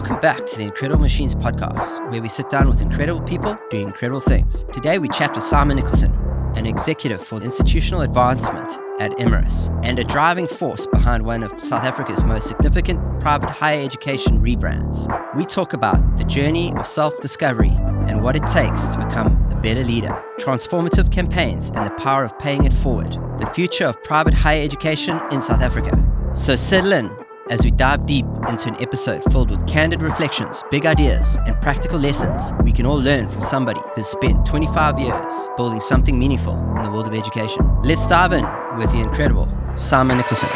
Welcome back to the Incredible Machines podcast, where we sit down with incredible people doing incredible things. Today we chat with Simon Nicolson, an executive for institutional advancement at Emeris and a driving force behind one of South Africa's most significant private higher education rebrands. We talk about the journey of self-discovery and what it takes to become a better leader, transformative campaigns and the power of paying it forward, the future of private higher education in South Africa. So settle in as we dive deep into an episode filled with candid reflections, big ideas, and practical lessons we can all learn from somebody who's spent 25 years building something meaningful in the world of education. Let's dive in with the incredible Simon Nicolson.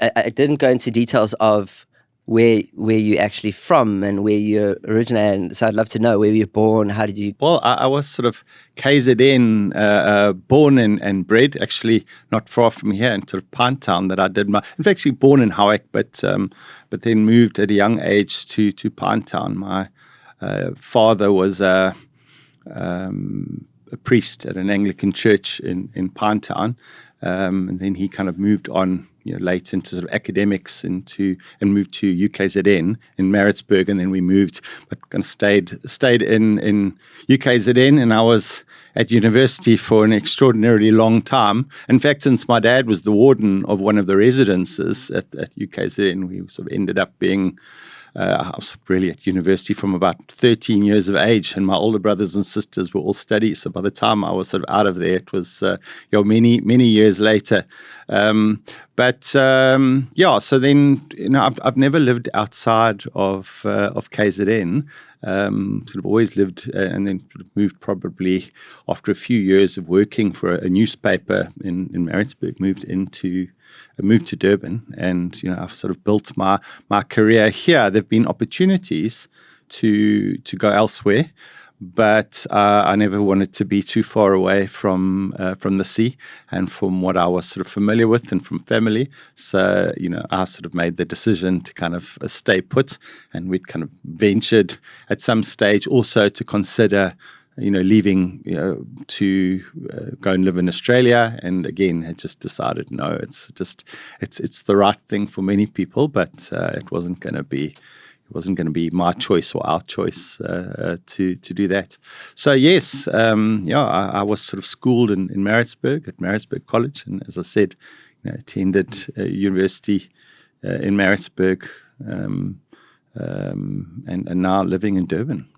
I didn't go into details of where you're actually from and where you originated. So I'd love to know where you were born. How did you? Well, I was sort of KZN, born and bred, actually not far from here in sort of Pinetown. That I did my. In fact, actually born in Howick, but then moved at a young age to Pinetown. My father was a priest at an Anglican church in Pinetown, and then he kind of moved on, late into sort of academics and moved to UKZN in Maritzburg, and then we moved, but kind of stayed in UKZN, and I was at university for an extraordinarily long time. In fact, since my dad was the warden of one of the residences at UKZN, we sort of ended up being I was really at university from about 13 years of age, and my older brothers and sisters were all studies. So by the time I was sort of out of there, it was many years later. So then I've never lived outside of KZN. Sort of always lived and then sort of moved probably after a few years of working for a newspaper in Maritzburg, moved to Durban, and I've sort of built my career here. There've been opportunities to go elsewhere, but I never wanted to be too far away from the sea and from what I was sort of familiar with and from family. So I sort of made the decision to kind of stay put, and we'd kind of ventured at some stage also to consider leaving, to go and live in Australia. And again, I just decided, no, it's the right thing for many people, but it wasn't going to be my choice or our choice to do that. So yes, I was sort of schooled in Maritzburg at Maritzburg College, and as I said, attended university in Maritzburg, and now living in Durban.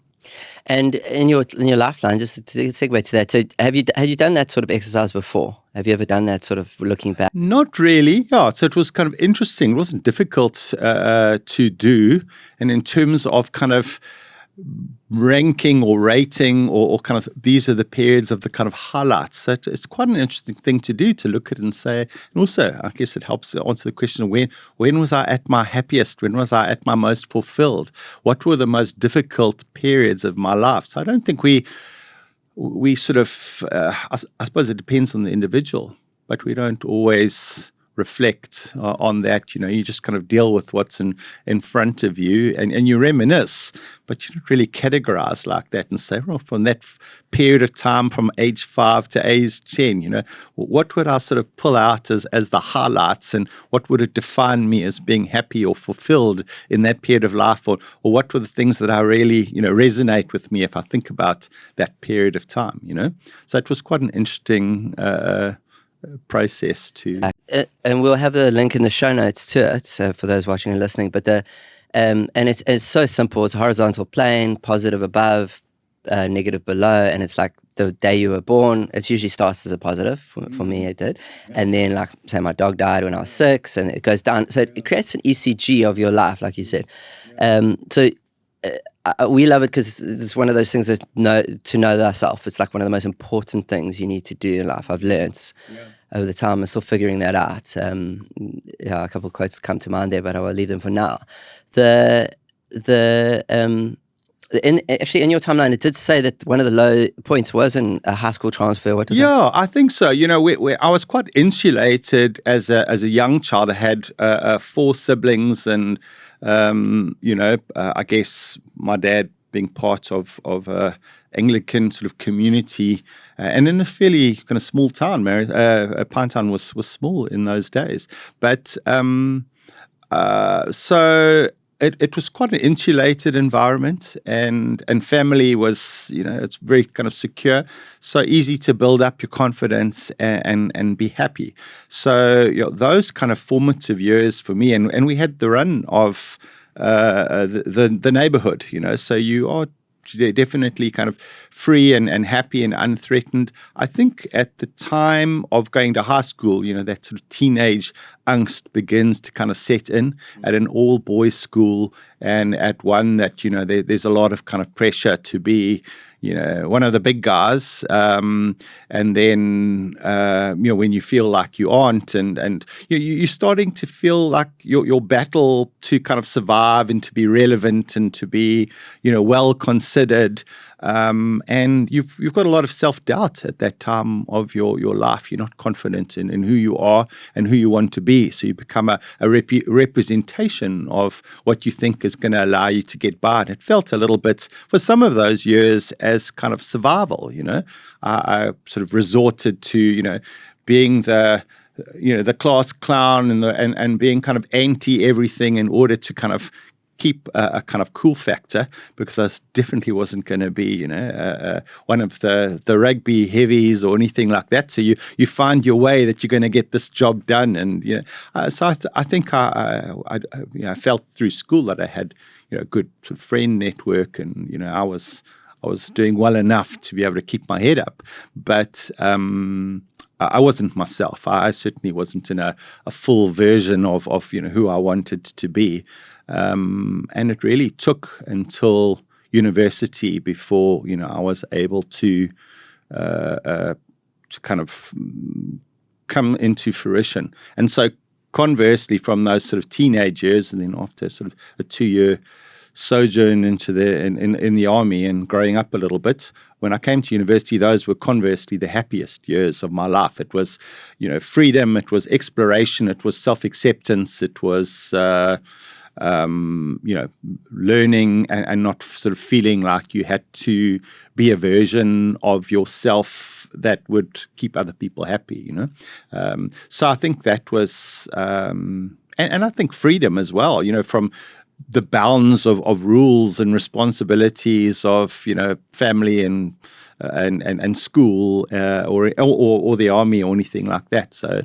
And in your lifeline, just to segue to that, so have you done that sort of exercise before? Have you ever done that sort of looking back? Not really. Yeah, so it was kind of interesting. It wasn't difficult to do, and in terms of kind of ranking or rating or kind of these are the periods of the kind of highlights. So it's quite an interesting thing to do, to look at and say, and also I guess it helps to answer the question of when was I at my happiest? When was I at my most fulfilled? What were the most difficult periods of my life? So I don't think we sort of, I suppose it depends on the individual, but we don't always reflect on that. You just kind of deal with what's in front of you, and you reminisce, but you don't really categorize like that and say, well, from that period of time from age 5 to age 10, what would I sort of pull out as the highlights, and what would it define me as being happy or fulfilled in that period of life, or what were the things that I really, resonate with me if I think about that period of time, So it was quite an interesting process to, and we'll have the link in the show notes to it, so for those watching and listening. But and it's so simple. It's a horizontal plane, positive above, negative below, and it's like the day you were born. It usually starts as a positive. For me, it did, and then like say my dog died when I was 6, and it goes down. So it creates an ECG of your life, like you said. We love it because it's one of those things that to know thyself. It's like one of the most important things you need to do in life. I've learned over the time. I'm still figuring that out. A couple of quotes come to mind there, but I will leave them for now. Actually, in your timeline, it did say that one of the low points was in a high school transfer. What was it? I think so. I was quite insulated as a young child. I had 4 siblings, and I guess my dad being part of a Anglican sort of community, and in a fairly kind of small town. Pinetown was small in those days, but so it was quite an insulated environment, and family was, it's very kind of secure, so easy to build up your confidence and be happy. So those kind of formative years for me, and we had the run of the neighborhood, so you are definitely kind of free and happy and unthreatened. I think at the time of going to high school, that sort of teenage angst begins to kind of set in at an all-boys school, and at one that, there's a lot of kind of pressure to be, one of the big guys, and then, when you feel like you aren't, and you're starting to feel like your battle to kind of survive and to be relevant and to be, well considered, and you've got a lot of self-doubt at that time of your life. You're not confident in who you are and who you want to be, so you become a representation of what you think is going to allow you to get by. And it felt a little bit, for some of those years, as kind of survival. I sort of resorted to being the class clown and being kind of anti everything in order to kind of keep a kind of cool factor, because I definitely wasn't going to be one of the rugby heavies or anything like that. So you find your way that you're going to get this job done, and so I think I felt through school that I had a good sort of friend network, and I was doing well enough to be able to keep my head up, but I wasn't myself. I certainly wasn't in a full version of who I wanted to be, and it really took until university before I was able to kind of come into fruition. And so conversely, from those sort of teenage years, and then after sort of a 2-year sojourn into in the army and growing up a little bit, when I came to university, those were conversely the happiest years of my life. It was, freedom, it was exploration, it was self-acceptance, it was, learning and not sort of feeling like you had to be a version of yourself that would keep other people happy, So I think that was, and I think freedom as well, from the bounds of rules and responsibilities of family and school or the army or anything like that. So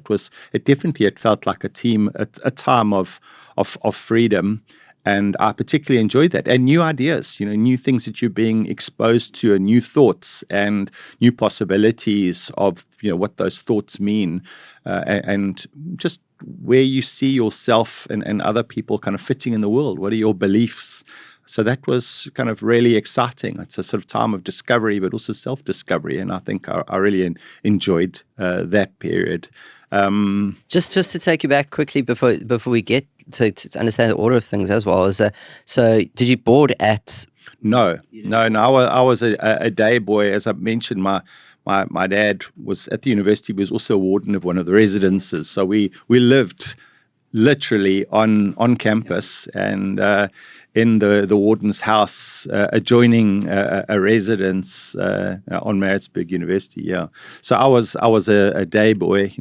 it felt like a time of freedom, and I particularly enjoyed that, and new ideas, new things that you're being exposed to, and new thoughts and new possibilities of what those thoughts mean, and just where you see yourself and other people kind of fitting in the world. What are your beliefs? So that was kind of really exciting. It's a sort of time of discovery, but also self-discovery, and I think I really enjoyed that period. Just to take you back quickly before we get to understand the order of things as well, so did you board at? No. I was a day boy. As I mentioned, my dad was at the university, was also a warden of one of the residences. So we lived literally on campus, and in the warden's house adjoining a residence on Maritzburg University. Yeah, so I was a day boy,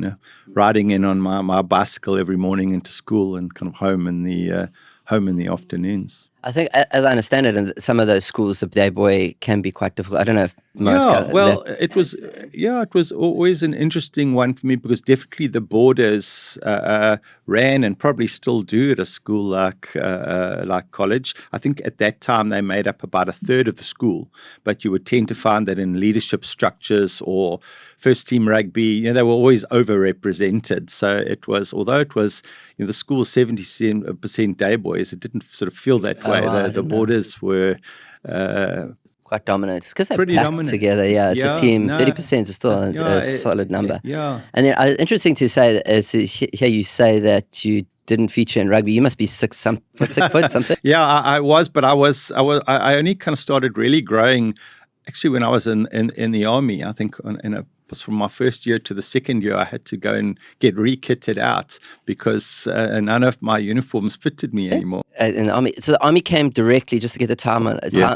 riding in on my bicycle every morning into school and kind of home in the afternoons. I think, as I understand it, in some of those schools, the day boy can be quite difficult. I don't know if most. It was always an interesting one for me, because definitely the boarders ran, and probably still do at a school like college. I think at that time they made up about a third of the school, but you would tend to find that in leadership structures or first team rugby, they were always overrepresented. So although it was the school was 70% day boys, it didn't sort of feel that way. The boarders were quite dominant, because they're pretty packed dominant together. Yeah, it's a team. 30% is still a solid number. Yeah. And then interesting to say to hear you say that you didn't feature in rugby. You must be 6 foot something. Yeah, I was, but I only kind of started really growing actually when I was in the army. I think in a was from my first year to the second year, I had to go and get re-kitted out because none of my uniforms fitted me anymore. In the army, so the army came directly just to get the time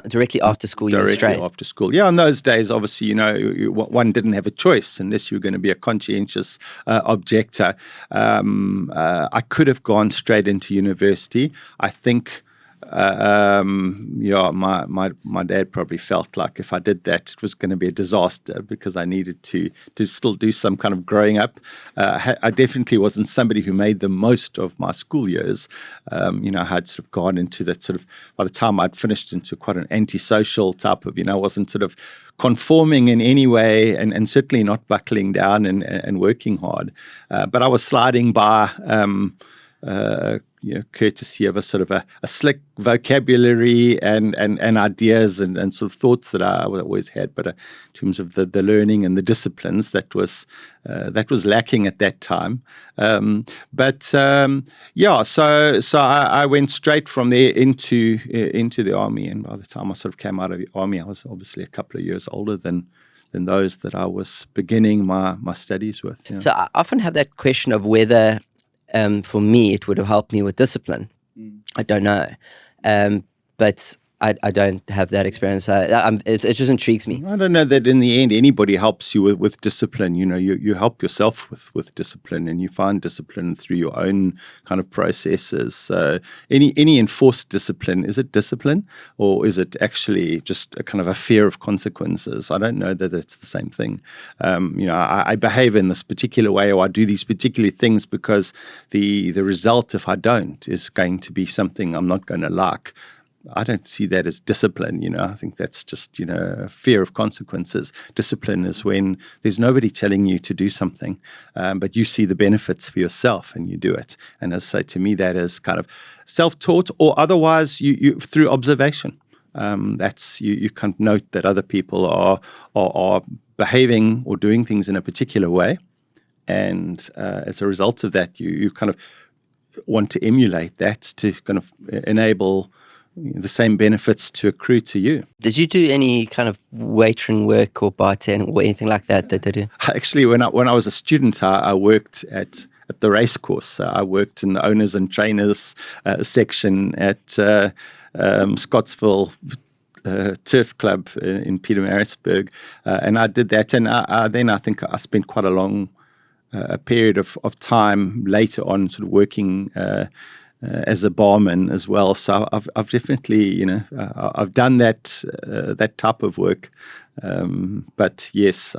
directly after school. You went straight after school. Yeah, in those days, obviously, one didn't have a choice unless you were going to be a conscientious objector. I could have gone straight into university. I think. My dad probably felt like if I did that, it was going to be a disaster because I needed to still do some kind of growing up. I definitely wasn't somebody who made the most of my school years. I had sort of gone into that sort of, by the time I'd finished, into quite an antisocial type of, wasn't sort of conforming in any way and certainly not buckling down and working hard. But I was sliding by courtesy of a sort of a slick vocabulary and ideas and sort of thoughts that I always had. But in terms of the learning and the disciplines, that was lacking at that time. So I went straight from there into the army. And by the time I sort of came out of the army, I was obviously a couple of years older than those that I was beginning my studies with. Yeah. So I often have that question of whether for me, it would have helped me with discipline. I don't know. But I don't have that experience. It just intrigues me. I don't know that in the end anybody helps you with discipline. You help yourself with discipline, and you find discipline through your own kind of processes. Any enforced discipline, is it discipline or is it actually just a kind of a fear of consequences? I don't know that it's the same thing. I behave in this particular way, or I do these particular things because the result, if I don't, is going to be something I'm not going to like. I don't see that as discipline, I think that's just, fear of consequences. Discipline is when there's nobody telling you to do something, but you see the benefits for yourself and you do it. And as I say, to me, that is kind of self-taught, or otherwise you through observation. That's you can't note that other people are behaving or doing things in a particular way. And as a result of that, you kind of want to emulate that to kind of enable the same benefits to accrue to you. Did you do any kind of waitering work or bartending or anything like that? Actually, when I was a student, I worked at the race course. I worked in the owners and trainers section at Scottsville Turf Club in Pietermaritzburg, and I did that. And then I think I spent quite a long period of time later on, sort of working as a barman as well. So I've definitely, I've done that type of work. But yes,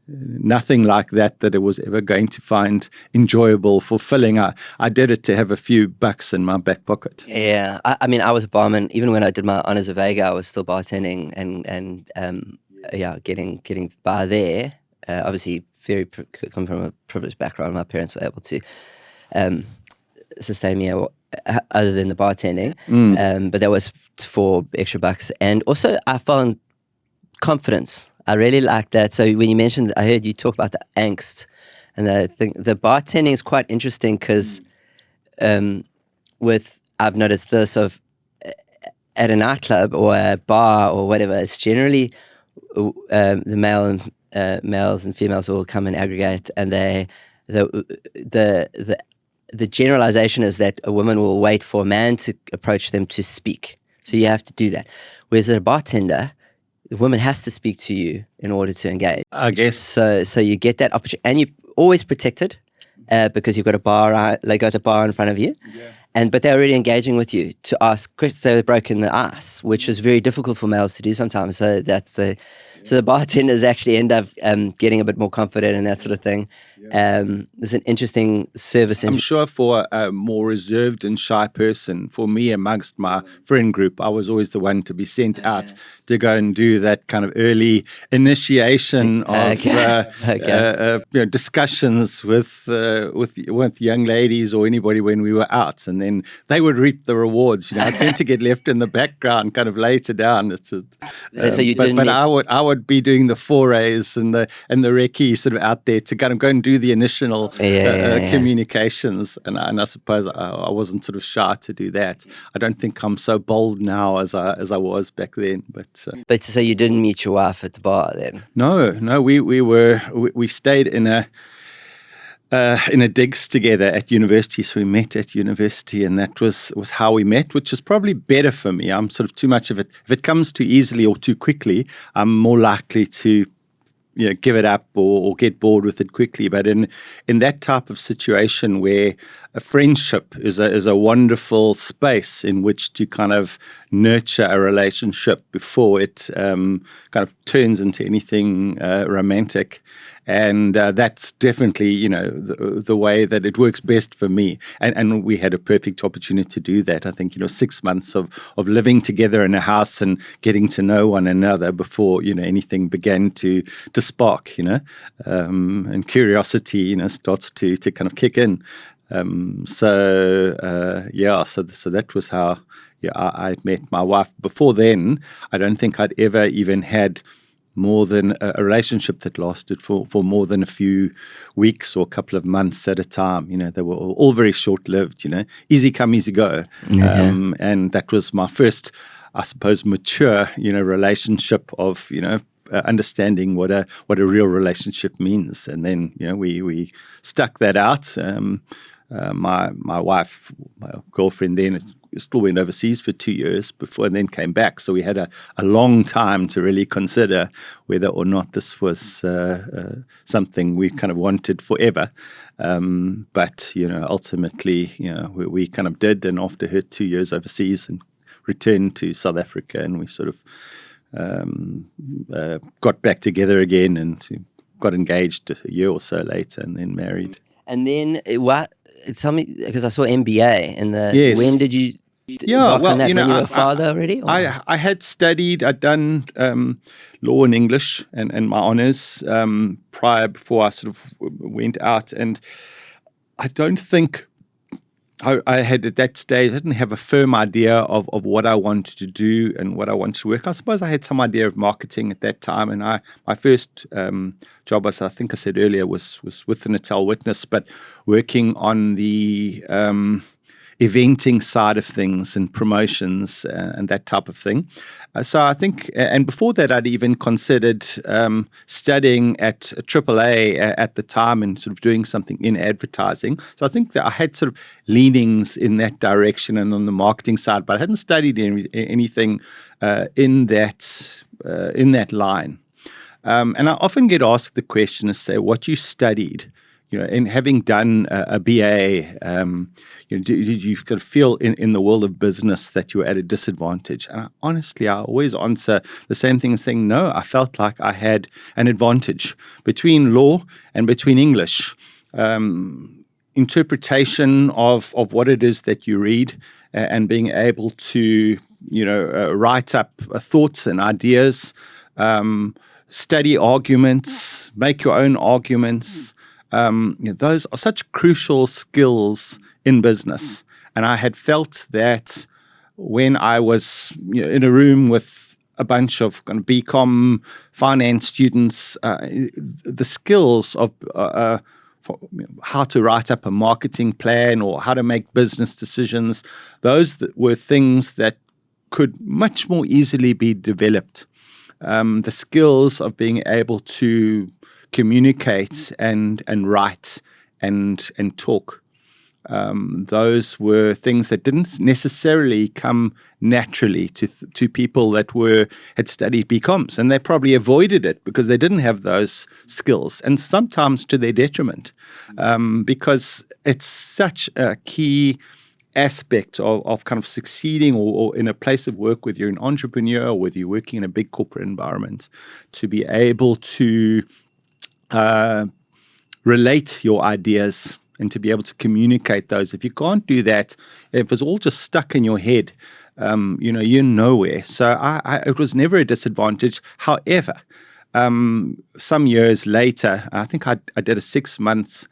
nothing like that it was ever going to find enjoyable, fulfilling. I did it to have a few bucks in my back pocket. Yeah, I mean, I was a barman. Even when I did my honours of Vega, I was still bartending and getting by there. Obviously, come from a privileged background. My parents were able to sustain me other than the bartending, but that was for extra bucks. And also I found confidence. I really liked that. So when you mentioned, I heard you talk about the angst, and I think the bartending is quite interesting because I've noticed this of at a nightclub or a bar or whatever, it's generally the males and females all come and aggregate, and the generalization is that a woman will wait for a man to approach them to speak. So you have to do that. Whereas at a bartender, the woman has to speak to you in order to engage. I guess. So you get that opportunity, and you're always protected because you've got a bar. They got a bar in front of you, but they're already engaging with you to ask questions. They're broken the ice, which is very difficult for males to do sometimes. So so the bartenders actually end up getting a bit more confident and that sort of thing. There's an interesting service. I'm sure for a more reserved and shy person, for me amongst my friend group, I was always the one to be sent out to go and do that kind of early initiation of discussions with young ladies or anybody when we were out, and then they would reap the rewards. I tend to get left in the background, kind of later down. So you didn't. But I would be doing the forays and the recce sort of out there to kind of go and do the initial communications, and I suppose I wasn't sort of shy to do that. I don't think I'm so bold now as I was back then. But so you didn't meet your wife at the bar then? No, we stayed in a digs together at university. So we met at university, and that was how we met, which is probably better for me. I'm sort of too much of it. If it comes too easily or too quickly, I'm more likely to give it up or get bored with it quickly. But in that type of situation where a friendship is a wonderful space in which to kind of nurture a relationship before it kind of turns into anything romantic. And that's definitely, the way that it works best for me. And we had a perfect opportunity to do that. I think, 6 months of living together in a house and getting to know one another before, anything began to spark, and curiosity, starts to kind of kick in. So that was how I met my wife. Before then, I don't think I'd ever even had more than a relationship that lasted for more than a few weeks or a couple of months at a time. They were all very short-lived, easy come, easy go. And that was my first, I suppose, mature, relationship of, understanding what a real relationship means. And then, we stuck that out. My wife, my girlfriend then, still went overseas for 2 years before and then came back. So we had a long time to really consider whether or not this was something we kind of wanted forever. But, ultimately, we kind of did. And after her 2 years overseas and returned to South Africa, and we sort of got back together again and got engaged a year or so later and then married. And then tell me, because I saw MBA in the. Yes. When did you? When you were a father already? Or? I had studied. I'd done law and English and my honors before I sort of went out, and I don't think I had at that stage. I didn't have a firm idea of what I wanted to do and what I wanted to work. I suppose I had some idea of marketing at that time, and my first job, as I think I said earlier, was with the Natal Witness, but working on the eventing side of things and promotions and that type of thing. So I think, and before that, I'd even considered studying at AAA at the time and sort of doing something in advertising. So I think that I had sort of leanings in that direction and on the marketing side, but I hadn't studied anything in that line. And I often get asked the question to say, what you studied, and having done a BA, did you kind of feel in the world of business that you were at a disadvantage? And I always answer the same thing, saying, no, I felt like I had an advantage between law and between English. Interpretation of what it is that you read and being able to, write up thoughts and ideas, study arguments, make your own arguments. Those are such crucial skills in business. And I had felt that when I was in a room with a bunch of kind of BCom finance students, the skills of how to write up a marketing plan or how to make business decisions, those were things that could much more easily be developed. The skills of being able to communicate and write and talk. Those were things that didn't necessarily come naturally to people that had studied BComs, and they probably avoided it because they didn't have those skills, and sometimes to their detriment, because it's such a key aspect of kind of succeeding or in a place of work, whether you're an entrepreneur or whether you're working in a big corporate environment, to be able to relate your ideas and to be able to communicate those. If you can't do that, if it's all just stuck in your head, you're nowhere. So it was never a disadvantage. However, some years later, I think I did a 6 months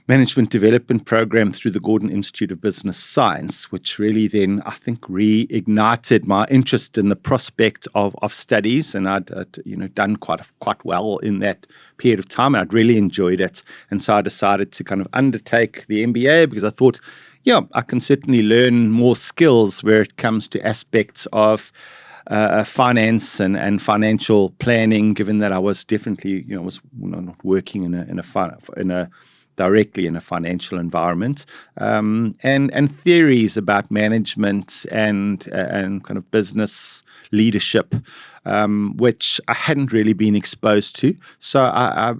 management development program through the Gordon Institute of Business Science, which really then, I think, reignited my interest in the prospect of studies. And I'd done quite well in that period of time, and I'd really enjoyed it. And so I decided to kind of undertake the MBA because I thought, I can certainly learn more skills where it comes to aspects of finance and financial planning, given that I was definitely, was not working directly in a financial environment, and theories about management and kind of business leadership, which I hadn't really been exposed to. So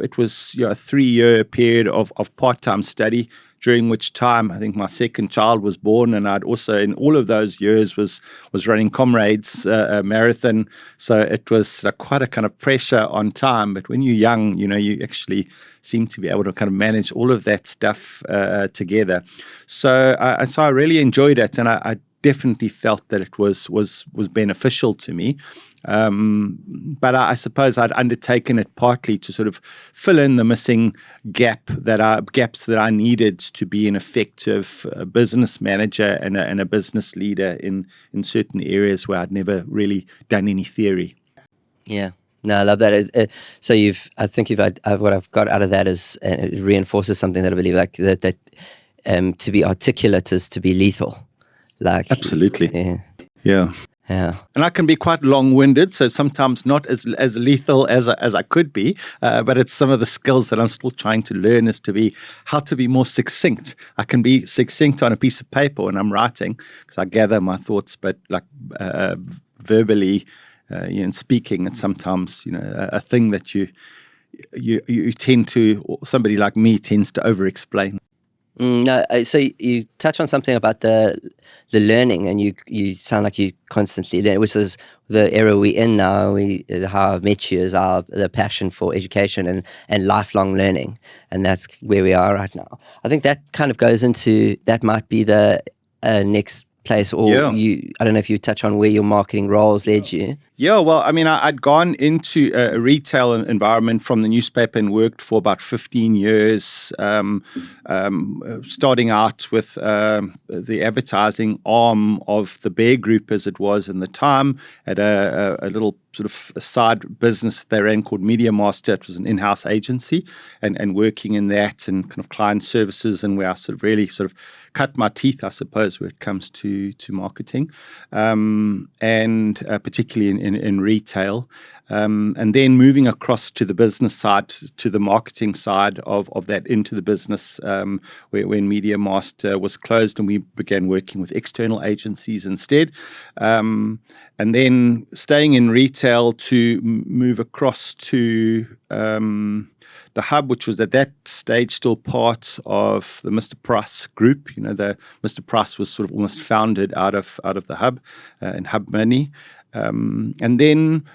it was a 3-year period of part-time study, during which time I think my second child was born, and I'd also in all of those years was running Comrades marathon. So it was quite a kind of pressure on time. But when you're young, you actually seem to be able to kind of manage all of that stuff together. So I really enjoyed it, and I definitely felt that it was beneficial to me. But I suppose I'd undertaken it partly to sort of fill in the missing gaps that I needed to be an effective business manager and a business leader in certain areas where I'd never really done any theory. Yeah. No, I love that. So what I've got out of that is it reinforces something that I believe, like that to be articulate is to be lethal. Like absolutely. Yeah. And I can be quite long-winded, so sometimes not as lethal as I could be, but it's some of the skills that I'm still trying to learn is how to be more succinct. I can be succinct on a piece of paper when I'm writing because I gather my thoughts, but like verbally and speaking, it's sometimes a thing that you tend to, or somebody like me tends to over-explain. No, so you touch on something about the learning, and you sound like you constantly learn, which is the era we're in now. How I've met you is the passion for education and lifelong learning, and that's where we are right now. I think that kind of goes into, that might be the next place, or I don't know if you touch on where your marketing roles led you. Yeah, well, I mean, I'd gone into a retail environment from the newspaper and worked for about 15 years, starting out with the advertising arm of the Bear Group, as it was in the time, at a little sort of a side business they ran called Media Master. It was an in-house agency, and working in that and kind of client services, and where I sort of really sort of cut my teeth, I suppose, when it comes to marketing, and particularly in retail, and then moving across to the business side, to the marketing side of that, into the business, when Media Master was closed, and we began working with external agencies instead, and then staying in retail to move across to the Hub, which was at that stage still part of the Mr. Price group. The Mr. Price was sort of almost founded out of the Hub and Hub Money, and then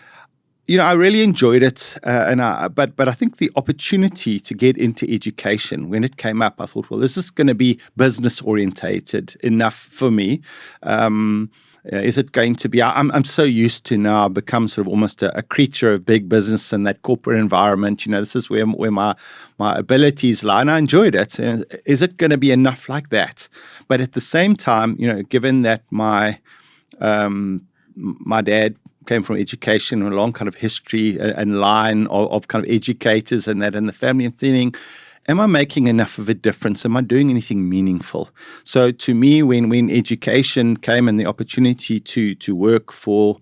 I really enjoyed it, but I think the opportunity to get into education, when it came up, I thought, well, is this going to be business orientated enough for me? Is it going to be? I'm so used to now become sort of almost a creature of big business and that corporate environment. This is where my abilities lie, and I enjoyed it. Is it going to be enough like that? But at the same time, given that my dad came from education, a long kind of history and line of kind of educators and that in the family, and feeling, am I making enough of a difference? Am I doing anything meaningful? So to me, when education came and the opportunity to work for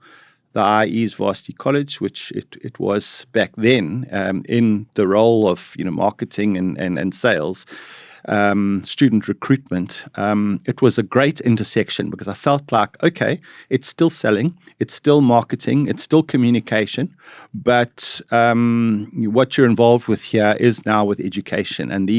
the IE's Varsity College, which it was back then, in the role of marketing and sales, student recruitment, it was a great intersection, because I felt like, okay, it's still selling, it's still marketing, it's still communication, but what you're involved with here is now with education, and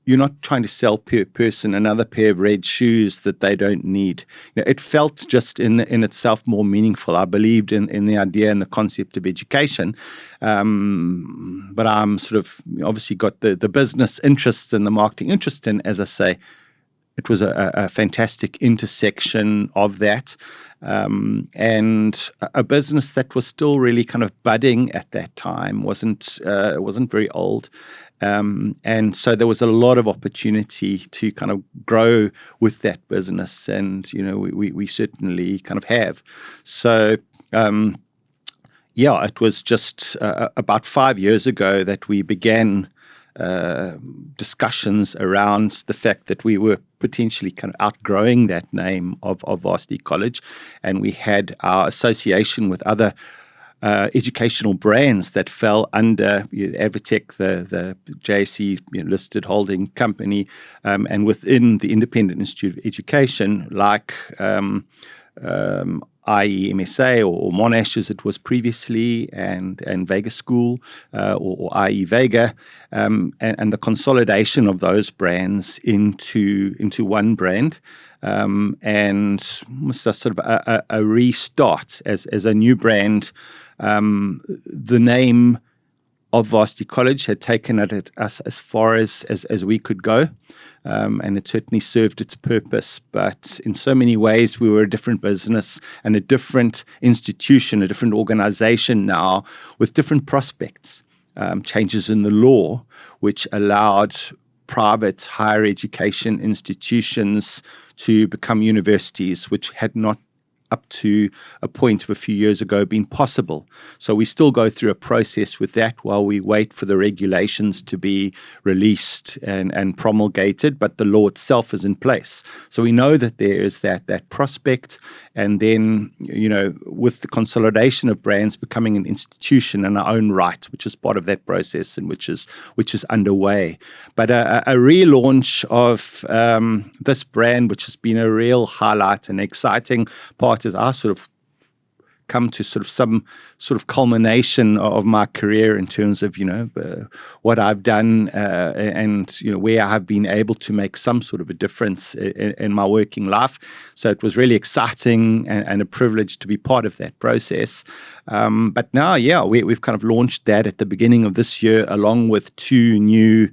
you're not trying to sell per person another pair of red shoes that they don't need. It felt just in itself more meaningful. I believed in the idea and the concept of education, but I'm sort of obviously got the business interests and the marketing interests in, as I say, it was a fantastic intersection of that, and a business that was still really kind of budding at that time, wasn't very old. And so there was a lot of opportunity to kind of grow with that business. And, we certainly kind of have. So, it was just about 5 years ago that we began discussions around the fact that we were potentially kind of outgrowing that name of Varsity College, and we had our association with other educational brands that fell under Advotech, the JSE listed holding company, and within the Independent Institute of Education, like i.e. MSA or Monash as it was previously, and Vega School or i.e. Vega, and the consolidation of those brands into one brand, and almost a sort of a restart as a new brand. The name of Varsity College had taken us as far as we could go. And it certainly served its purpose. But in so many ways, we were a different business and a different institution, a different organization now with different prospects. Changes in the law, which allowed private higher education institutions to become universities, which had not up to a point of a few years ago been possible. So we still go through a process with that while we wait for the regulations to be released and promulgated, but the law itself is in place. So we know that there is that prospect, and then, with the consolidation of brands becoming an institution in our own right, which is part of that process and which is underway. But a relaunch of this brand, which has been a real highlight and exciting part, as I sort of come to some sort of culmination of my career in terms of what I've done and where I have been able to make some sort of a difference in my working life. So it was really exciting and a privilege to be part of that process. But now, we've kind of launched that at the beginning of this year, along with 2 new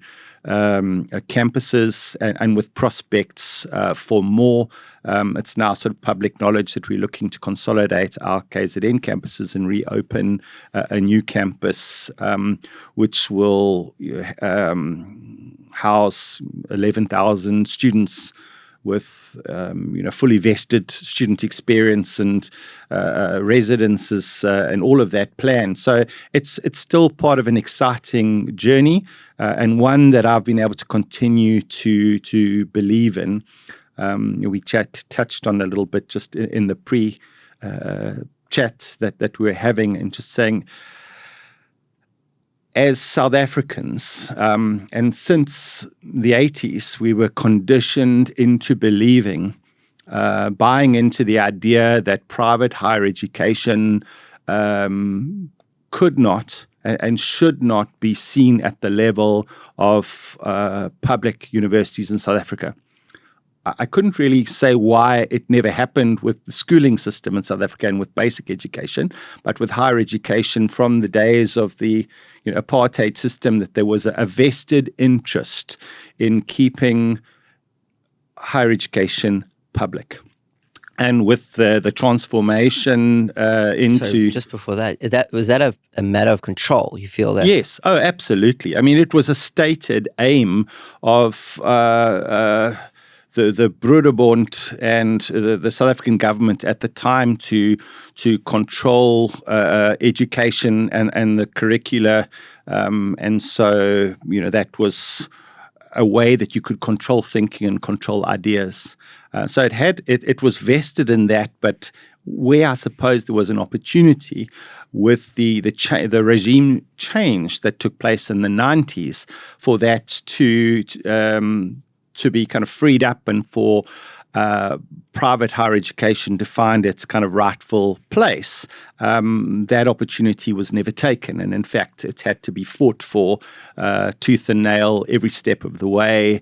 campuses and with prospects for more. It's now sort of public knowledge that we're looking to consolidate our KZN campuses and reopen a new campus, which will house 11,000 students with fully vested student experience and residences and all of that planned. So it's still part of an exciting journey and one that I've been able to continue to believe in. We touched on a little bit just in the pre-chat that we were having, and just saying, as South Africans, and since the 80s, we were conditioned into believing, buying into the idea that private higher education could not and should not be seen at the level of public universities in South Africa. I couldn't really say why it never happened with the schooling system in South Africa and with basic education, but with higher education from the days of the apartheid system, that there was a vested interest in keeping higher education public. And with the transformation into... So just before that was that a matter of control? You feel that? Yes. Oh, absolutely. I mean, it was a stated aim of... the Broederbond and the South African government at the time to control education and the curricula, and so that was a way that you could control thinking and control ideas. So it was vested in that, but where I suppose there was an opportunity with the regime change that took place in the 90s for that to be kind of freed up and for private higher education to find its kind of rightful place, that opportunity was never taken. And in fact, it's had to be fought for tooth and nail every step of the way,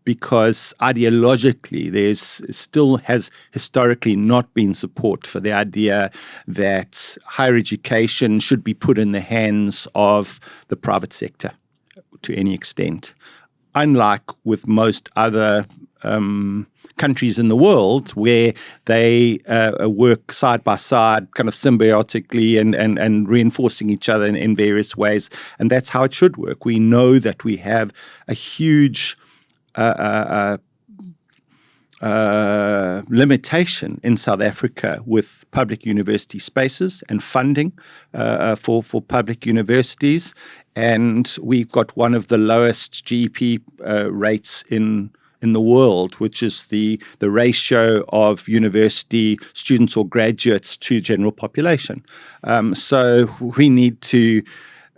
because ideologically still has historically not been support for the idea that higher education should be put in the hands of the private sector to any extent. Unlike with most other countries in the world where they work side by side, kind of symbiotically and reinforcing each other in various ways. And that's how it should work. We know that we have a huge limitation in South Africa with public university spaces and funding for public universities. And we've got one of the lowest GDP rates in the world, which is the ratio of university students or graduates to general population. So we need to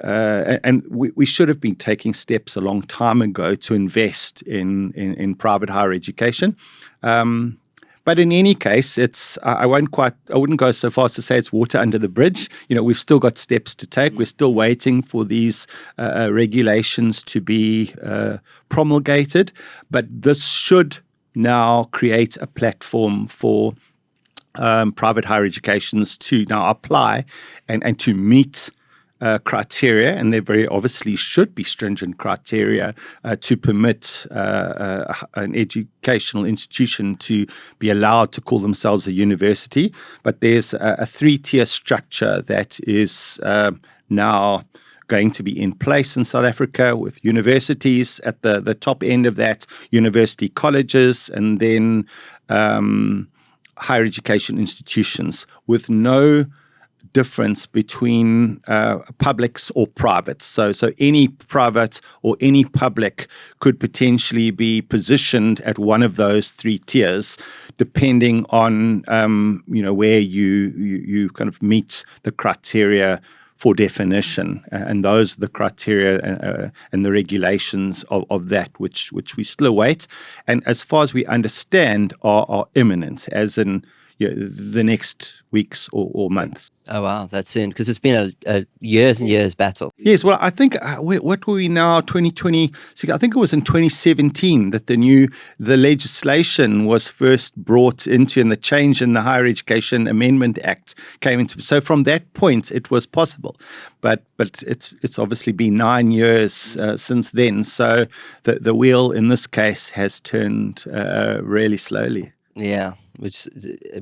and we should have been taking steps a long time ago to invest in private higher education. But in any case, I wouldn't go so far as to say it's water under the bridge. We've still got steps to take. We're still waiting for these regulations to be promulgated. But this should now create a platform for private higher educations to now apply and to meet criteria, and there very obviously should be stringent criteria to permit an educational institution to be allowed to call themselves a university. But there's a three-tier structure that is now going to be in place in South Africa, with universities at the top end of that, university colleges, and then higher education institutions, with no difference between publics or privates. So any private or any public could potentially be positioned at one of those three tiers, depending on where you kind of meet the criteria for definition, and those are the criteria and the regulations of that which we still await, and as far as we understand are imminent, as in the next weeks or months. Oh, wow, that's soon, because it's been a years and years battle. Yes, well, I think, what were we now, 2026? I think it was in 2017 that the legislation was first brought into, and the change in the Higher Education Amendment Act came into. So from that point, it was possible. But it's obviously been 9 years since then. So the wheel in this case has turned really slowly. Yeah, which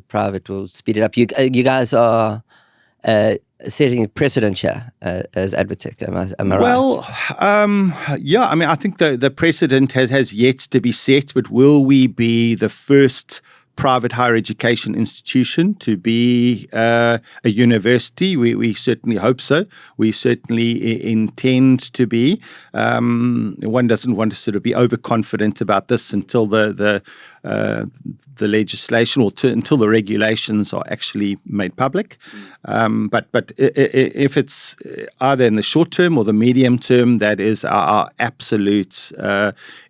private will speed it up. You guys are setting a precedent here as Advotech. Am I right? Well, yeah. I mean, I think the precedent has yet to be set. But will we be the first private higher education institution to be a university? We certainly hope so. We certainly intend to be. One doesn't want to sort of be overconfident about this until the legislation or until the regulations are actually made public. But if it's either in the short term or the medium term, that is our absolute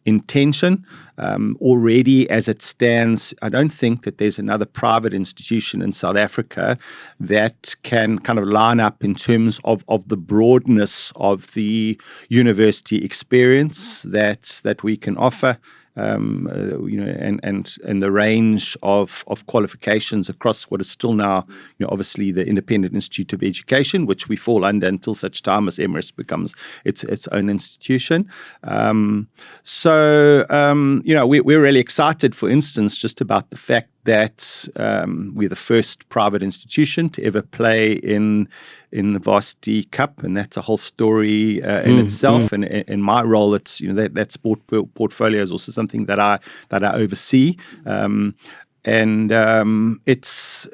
intention. Already, as it stands, I don't think that there's another private institution in South Africa that can kind of line up in terms of the broadness of the university experience that we can offer. And the range of qualifications across what is still now, obviously the Independent Institute of Education, which we fall under until such time as Emeris becomes its own institution. We're really excited, for instance, just about the fact that we're the first private institution to ever play in the Varsity Cup, and that's a whole story in itself. And in my role, it's that sport portfolio is also something that I oversee, it's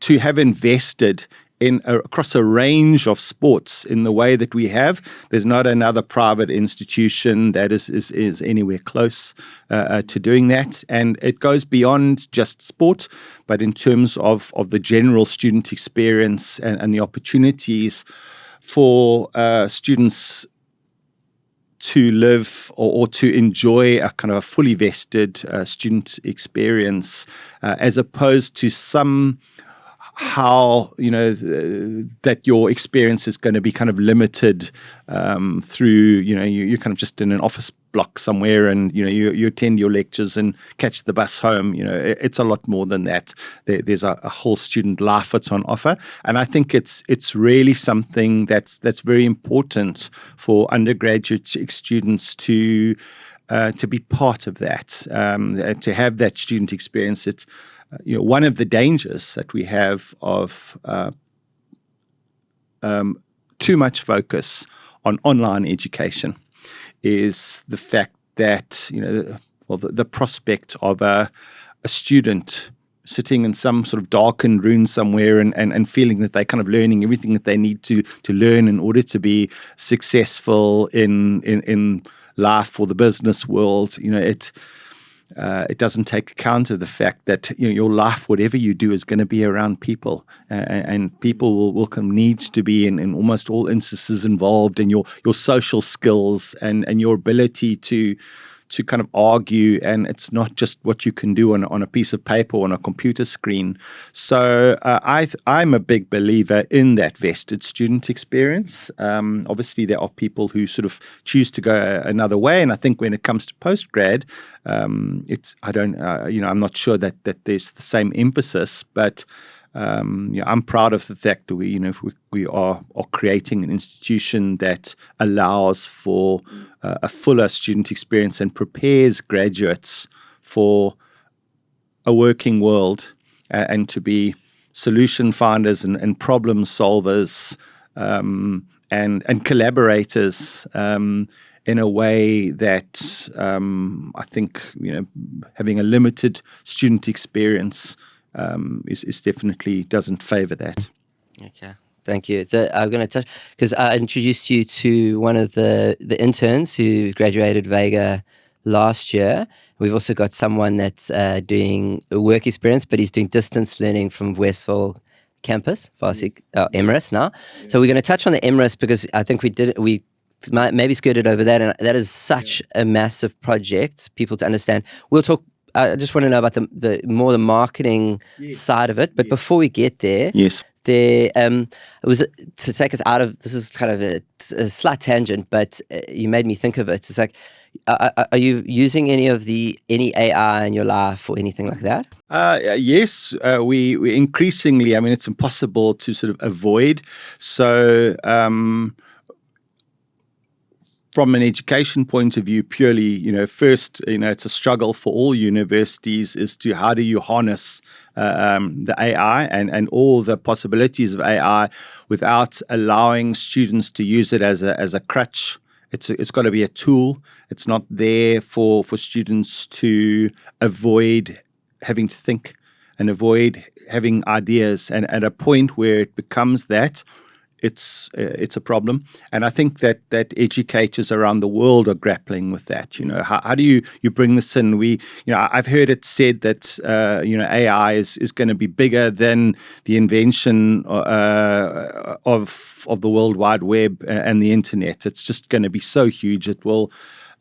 to have invested across a range of sports in the way that we have. There's not another private institution that is anywhere close to doing that. And it goes beyond just sport, but in terms of the general student experience and the opportunities for students to live or to enjoy a kind of a fully vested student experience, as opposed to how that your experience is going to be kind of limited through you're kind of just in an office block somewhere, and you attend your lectures and catch the bus home. It's a lot more than that. There's a whole student life that's on offer, and I think it's really something that's very important for undergraduate students to to be part of that, to have that student experience. It's one of the dangers that we have of too much focus on online education is the fact that the prospect of a student sitting in some sort of darkened room somewhere and feeling that they're kind of learning everything that they need to learn in order to be successful in life or the business world. It doesn't take account of the fact that your life, whatever you do, is going to be around people, and people will need to be in almost all instances involved in your social skills and your ability to kind of argue, and it's not just what you can do on a piece of paper or on a computer screen. So I'm a big believer in that vested student experience. Obviously, there are people who sort of choose to go another way, and I think when it comes to postgrad, I'm not sure that there's the same emphasis, but I'm proud of the fact that we are creating an institution that allows for a fuller student experience and prepares graduates for a working world and to be solution finders and problem solvers and collaborators in a way that I think having a limited student experience is definitely doesn't favor that. Okay, thank you. I'm going to touch, because I introduced you to one of the interns who graduated Vega last year. We've also got someone that's doing a work experience, but he's doing distance learning from Westville campus, Varsity Emeris now. Yeah. So we're going to touch on the Emeris because I think we maybe skirted over that, and that is such a massive project, people to understand. We'll talk. I just want to know about the more the marketing side of it. But before we get there, there it was to take us out of, this is kind of a slight tangent, but you made me think of it. It's like, are you using any AI in your life or anything like that? Yes, we increasingly. I mean, it's impossible to sort of avoid. So. From an education point of view, purely, first, it's a struggle for all universities as to how do you harness the AI and all the possibilities of AI without allowing students to use it as a crutch. It's got to be a tool. It's not there for students to avoid having to think and avoid having ideas. And at a point where it becomes that, it's a problem, and I think that educators around the world are grappling with that. How do you bring this in? I've heard it said that AI is going to be bigger than the invention of the World Wide Web and the internet. It's just going to be so huge. It will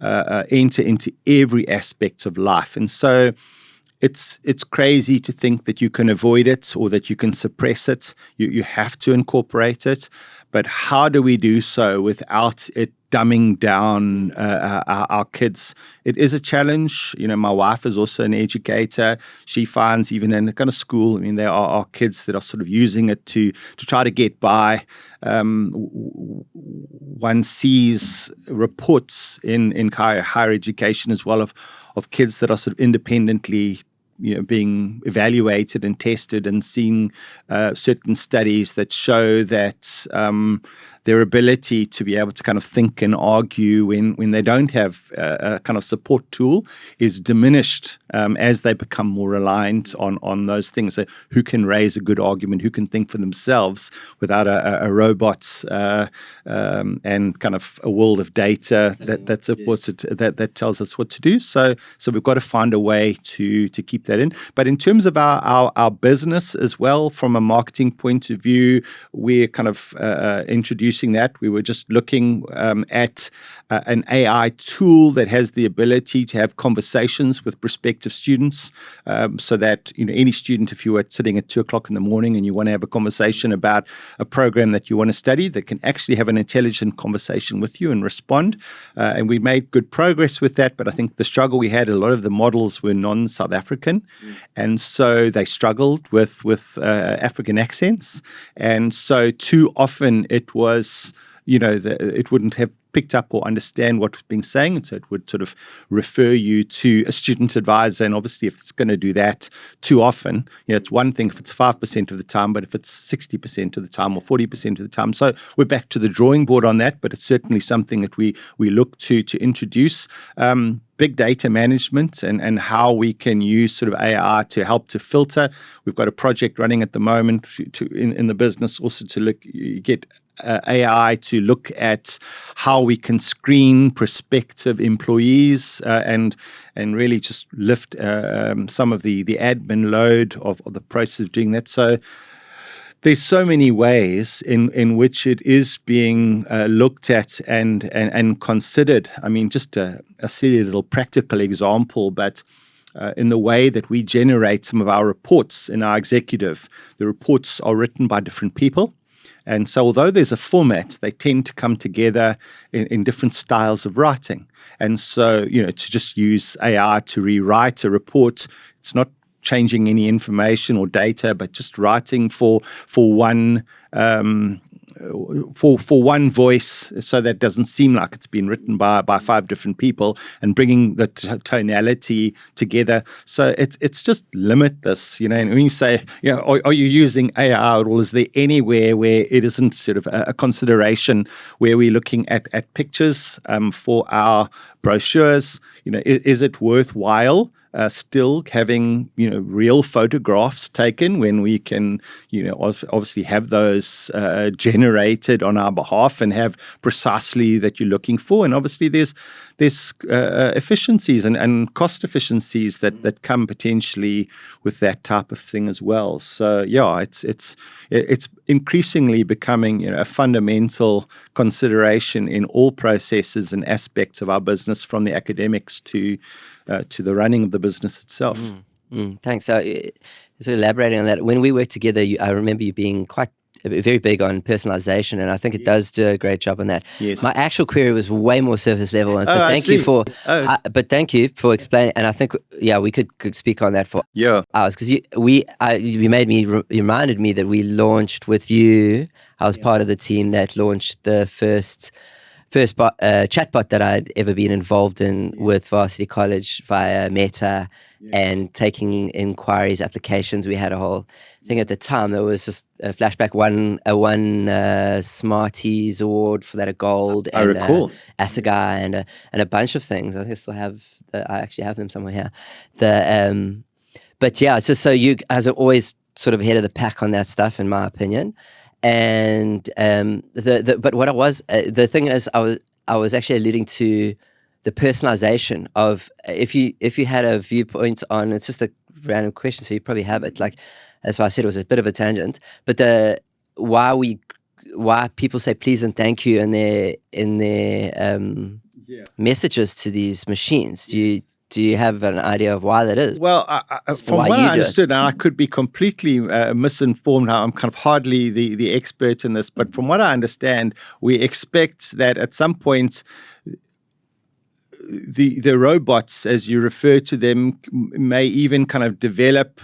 enter into every aspect of life, and so. It's crazy to think that you can avoid it or that you can suppress it. You have to incorporate it. But how do we do so without it dumbing down our kids? It is a challenge. My wife is also an educator. She finds even in the kind of school, there are kids that are sort of using it to try to get by. One sees reports in higher education as well of kids that are sort of independently being evaluated and tested, and seeing certain studies that show that their ability to be able to kind of think and argue when they don't have a kind of support tool is diminished as they become more reliant on those things. So who can raise a good argument, who can think for themselves without a robot and kind of a world of data that supports it, that tells us what to do. So we've got to find a way to keep that in. But in terms of our business as well, from a marketing point of view, we're kind of introducing that. We were just looking at an AI tool that has the ability to have conversations with prospective students, so that any student, if you were sitting at 2:00 in the morning and you want to have a conversation about a program that you want to study, that can actually have an intelligent conversation with you and respond. And we made good progress with that. But I think the struggle we had, a lot of the models were non-South African, and so they struggled with African accents. And so too often it was it wouldn't have picked up or understand what was being saying, and so it would sort of refer you to a student advisor. And obviously, if it's going to do that too often, it's one thing if it's 5% of the time, but if it's 60% of the time or 40% of the time, so we're back to the drawing board on that. But it's certainly something that we look to introduce. Big data management and how we can use sort of AI to help to filter. We've got a project running at the moment in the business also to get AI to look at how we can screen prospective employees and really just lift some of the admin load of the process of doing that. So there's so many ways in which it is being looked at and considered. I mean, just a silly little practical example, but in the way that we generate some of our reports in our executive, the reports are written by different people. And so although there's a format, they tend to come together in different styles of writing. And so, to just use AI to rewrite a report, it's not changing any information or data, but just writing for one for one voice, so that it doesn't seem like it's been written by 5 different people, and bringing the tonality together. So it's just limitless, And when you say, are you using AI, or is there anywhere where it isn't sort of a consideration where we're looking at pictures for our brochures? Is it worthwhile still having real photographs taken when we can obviously have those generated on our behalf and have precisely that you're looking for? And obviously there's efficiencies and cost efficiencies that come potentially with that type of thing as well. So it's increasingly becoming a fundamental consideration in all processes and aspects of our business, from the academics to the running of the business itself. Thanks. So elaborating on that, when we worked together, I remember you being very big on personalization, and I think it does do a great job on that. Yes. My actual query was way more surface level, but thank you for explaining. And I think we could speak on that for hours, because you reminded me that we launched with you. I was part of the team that launched the first chatbot that I'd ever been involved in with Varsity College via Meta, and taking inquiries, applications. We had a whole thing at the time. There was just a flashback, one Smarties award for that, a gold, I recall Assegai and a bunch of things. I think I still have I actually have them somewhere here. But it's just so you guys are always sort of ahead of the pack on that stuff, in my opinion. And but what the thing is, I was actually alluding to the personalization of if you had a viewpoint on, it's just a random question, so you probably have it. Like, that's why I said it was a bit of a tangent. But why people say please and thank you in their messages to these machines. Do you have an idea of why that is? Well, from what I understood, and I could be completely misinformed, I'm kind of hardly the expert in this, but from what I understand, we expect that at some point the robots, as you refer to them, may even kind of develop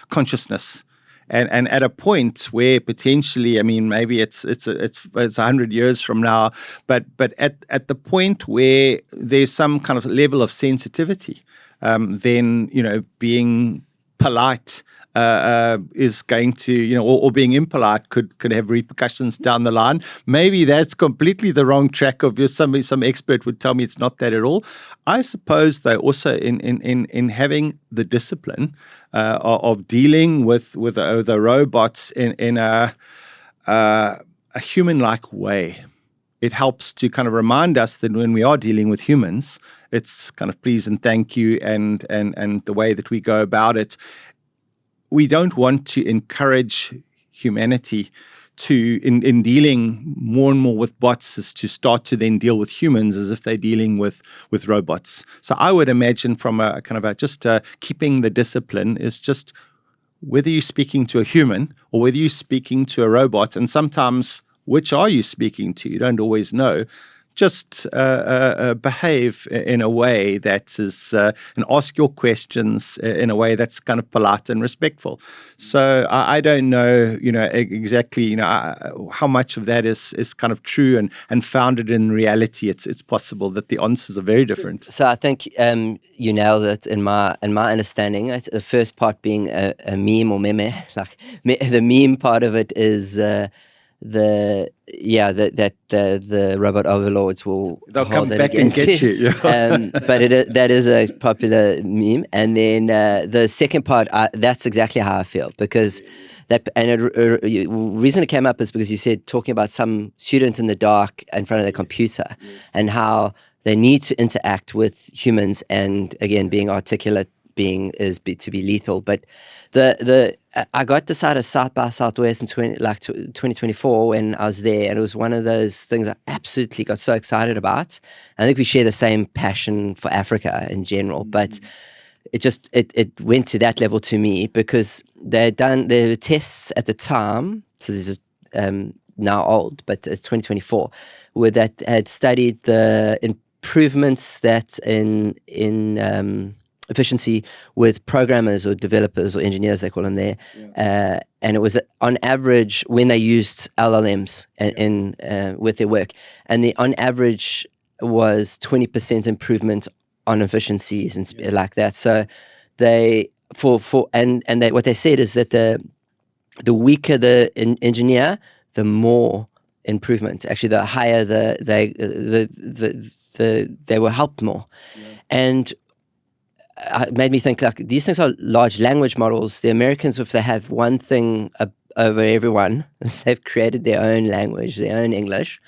consciousness. And at a point where potentially, I mean, maybe it's 100 years from now, but at the point where there's some kind of level of sensitivity, then being polite is going to, or being impolite could have repercussions down the line. Maybe that's completely the wrong track of some expert would tell me it's not that at all. I suppose though also in having the discipline of dealing with the robots in a human-like way, it helps to kind of remind us that when we are dealing with humans, it's kind of please and thank you, and the way that we go about it. We don't want to encourage humanity to, in dealing more and more with bots, is to start to then deal with humans as if they're dealing with robots. So I would imagine from a kind of keeping the discipline is just whether you're speaking to a human or whether you're speaking to a robot, and sometimes which are you speaking to? You don't always know. just behave in a way that is, and ask your questions in a way that's kind of polite and respectful. So I don't know, exactly, how much of that is kind of true and founded in reality. It's possible that the answers are very different. So I think you nailed it in my understanding. The first part being a meme or meme, like the meme part of it is the robot overlords they'll hold come it back and against get you. But that is a popular meme. And then the second part, that's exactly how I feel, because the reason it came up is because you said talking about some student in the dark in front of their computer and how they need to interact with humans, and again, being articulate to be lethal. But I got this out of South by Southwest in 2024 when I was there, and it was one of those things I absolutely got so excited about. I think we share the same passion for Africa in general, but it went to that level to me because there were tests at the time. So this is now old, but it's 2024, where that had studied the improvements that in efficiency with programmers or developers or engineers, they call them there. And it was on average when they used LLMs with their work, and on average was 20% improvement on efficiencies and like that. So they what they said is that the weaker the engineer, the more improvement. Actually, the higher they were helped more, and it made me think, like, these things are large language models. The Americans, if they have one thing over everyone, is they've created their own language, their own English,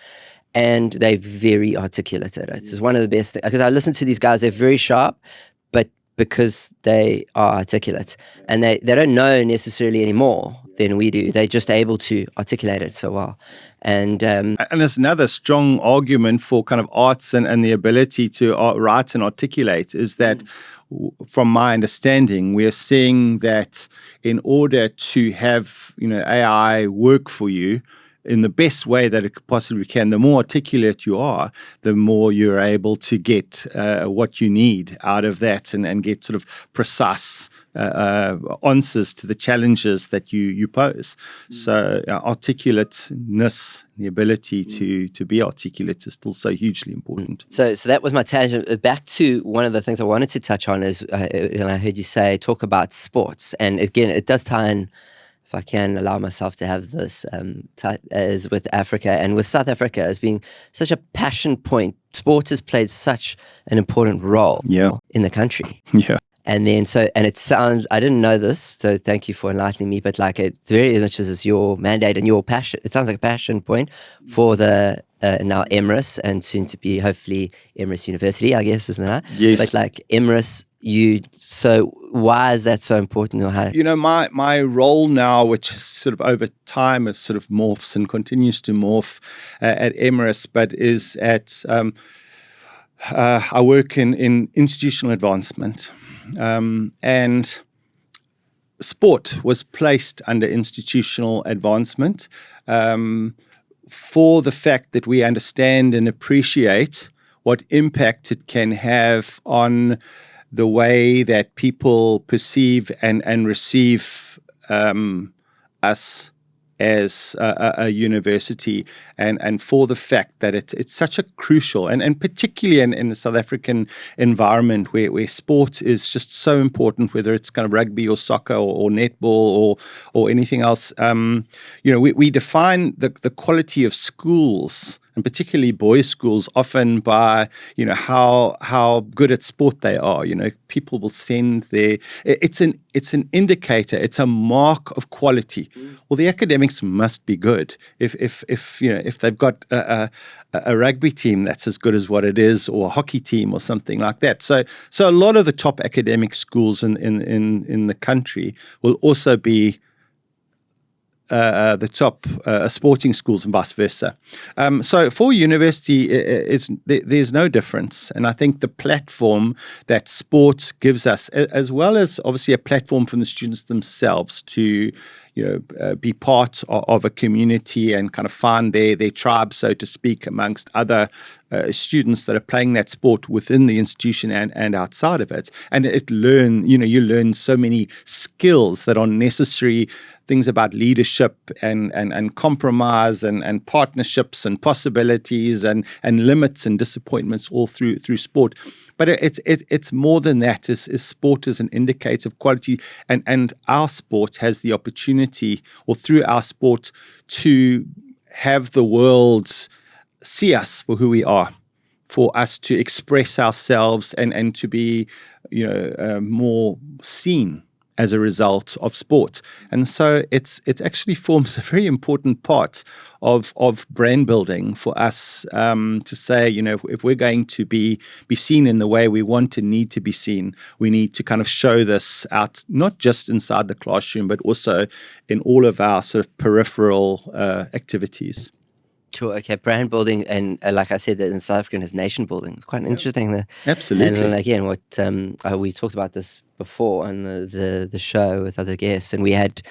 and they're very articulate at it. It's one of the best things, because I listen to these guys, they're very sharp, but because they are articulate, and they don't know necessarily any more than we do. They're just able to articulate it so well. And there's another strong argument for kind of arts and the ability to write and articulate is that, from my understanding, we are seeing that in order to have AI work for you in the best way that it possibly can, the more articulate you are, the more you're able to get what you need out of that and get sort of precise answers to the challenges that you pose. So articulateness, the ability to be articulate, is still so hugely important. So that was my tangent. Back to one of the things I wanted to touch on is, and I heard you talk about sports, and again, it does tie in, if I can allow myself to have this, as with Africa and with South Africa as being such a passion point. Sports has played such an important role in the country. Yeah. And then, it sounds, I didn't know this, so thank you for enlightening me, but like, it very much is your mandate and your passion. It sounds like a passion point for the now Emeris, and soon to be hopefully Emeris University, I guess, isn't it? Yes. But like Emeris, so why is that so important? Or how? My role now, which is sort of over time, it sort of morphs and continues to morph at Emeris, but is at, I work in institutional advancement. And sport was placed under institutional advancement for the fact that we understand and appreciate what impact it can have on the way that people perceive and receive us as a university, and for the fact that it's such a crucial, and particularly in the South African environment where sport is just so important, whether it's kind of rugby or soccer or netball or anything else. We define the quality of schools, and particularly boys' schools, often by how good at sport they are. People will send their. It's an indicator. It's a mark of quality. Well, the academics must be good. If they've got a rugby team that's as good as what it is, or a hockey team or something like that. So a lot of the top academic schools in the country will also be the top sporting schools, and vice versa. So for university, there's no difference. And I think the platform that sports gives us, as well as obviously a platform for the students themselves to, be part of a community and kind of find their tribe, so to speak, amongst other students that are playing that sport within the institution and outside of it. And you learn so many skills that are necessary, things about leadership and compromise and partnerships and possibilities and limits and disappointments all through sport. But it's more than that. Is sport is an indicator of quality, and our sport has the opportunity, or through our sport, to have the world see us for who we are, for us to express ourselves and to be more seen as a result of sport. And so it actually forms a very important part of brand building for us, to say, if we're going to be seen in the way we want and need to be seen, we need to kind of show this out, not just inside the classroom, but also in all of our sort of peripheral activities. Sure. Okay. Brand building, and like I said, that in South African is nation building. It's quite interesting. Absolutely. And again, what we talked about this before on the show with other guests, and we had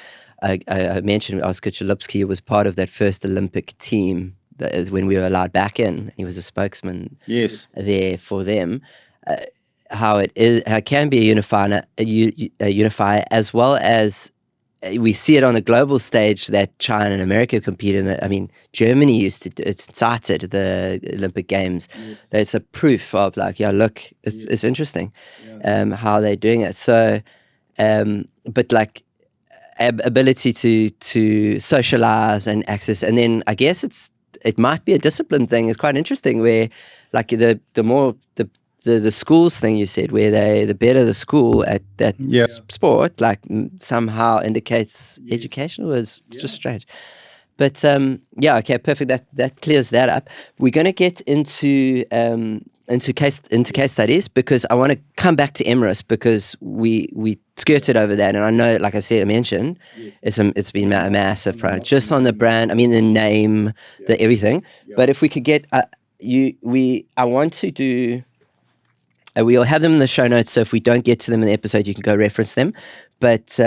I mentioned Oscar Chalupsky was part of that first Olympic team that is when we were allowed back in. He was a spokesman. Yes. There for them. How it can be a unifier, as well as we see it on the global stage that China and America compete in. I mean, Germany used to, it started the Olympic Games. Yes. It's a proof of like, look, it's interesting how they're doing it. So, but like ability to socialize and access. And then I guess it might be a discipline thing. It's quite interesting where like the more the schools thing you said, where the better the school at that sport, like somehow indicates education, was just strange. But okay, perfect. That clears that up. We're going to get into case studies, because I want to come back to Emeris, because we skirted over that, and I know, like I mentioned, it's been a massive project just on the brand. I mean, the name, the everything. But if we could get I want to do. We'll have them in the show notes, so if we don't get to them in the episode, you can go reference them. But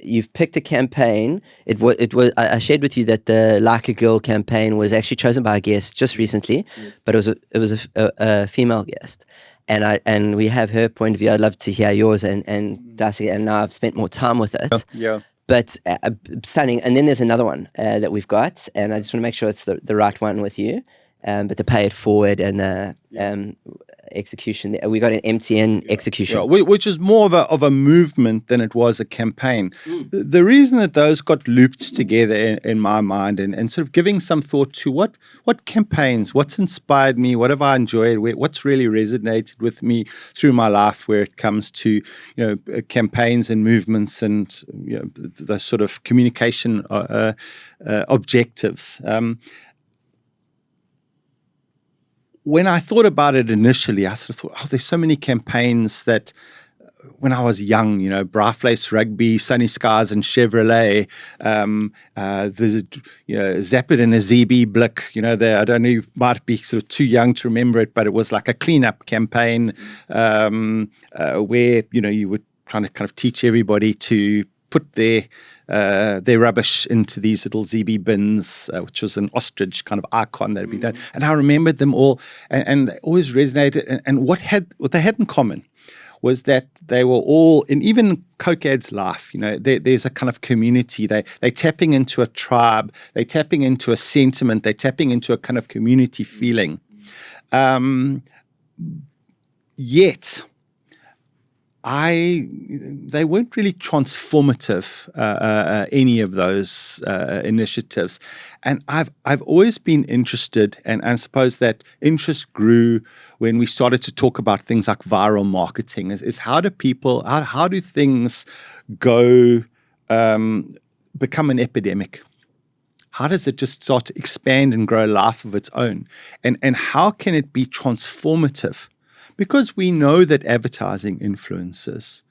you've picked a campaign. It was I shared with you that the Like a Girl campaign was actually chosen by a guest just recently, but it was a female guest, and we have her point of view. I'd love to hear yours and Darcy. And now I've spent more time with it. Yeah. But stunning. And then there's another one that we've got, and I just want to make sure it's the right one with you. But to pay it forward and execution, we got an MTN execution, which is more of a movement than it was a campaign. The reason that those got looped together in my mind, and sort of giving some thought to what campaigns, what's inspired me, what have I enjoyed, what's really resonated with me through my life, where it comes to campaigns and movements and the sort of communication objectives. When I thought about it initially, I sort of thought, there's so many campaigns that when I was young, Braflace Rugby, Sunny Skies and Chevrolet, there's Zappit and a ZB Blick, I don't know, you might be sort of too young to remember it, but it was like a cleanup campaign where, you were trying to kind of teach everybody to put their rubbish into these little ZB bins, which was an ostrich kind of icon that had been done. And I remembered them all, and they always resonated. And what they had in common was that they were all, in even Cokead's life, there's a kind of community. They're tapping into a tribe. They're tapping into a sentiment. They're tapping into a kind of community feeling. Yet, they weren't really transformative, any of those initiatives. And I've always been interested, and I suppose that interest grew when we started to talk about things like viral marketing. Is how do things go, become an epidemic? How does it just start to expand and grow a life of its own? And how can it be transformative? Because we know that advertising influences,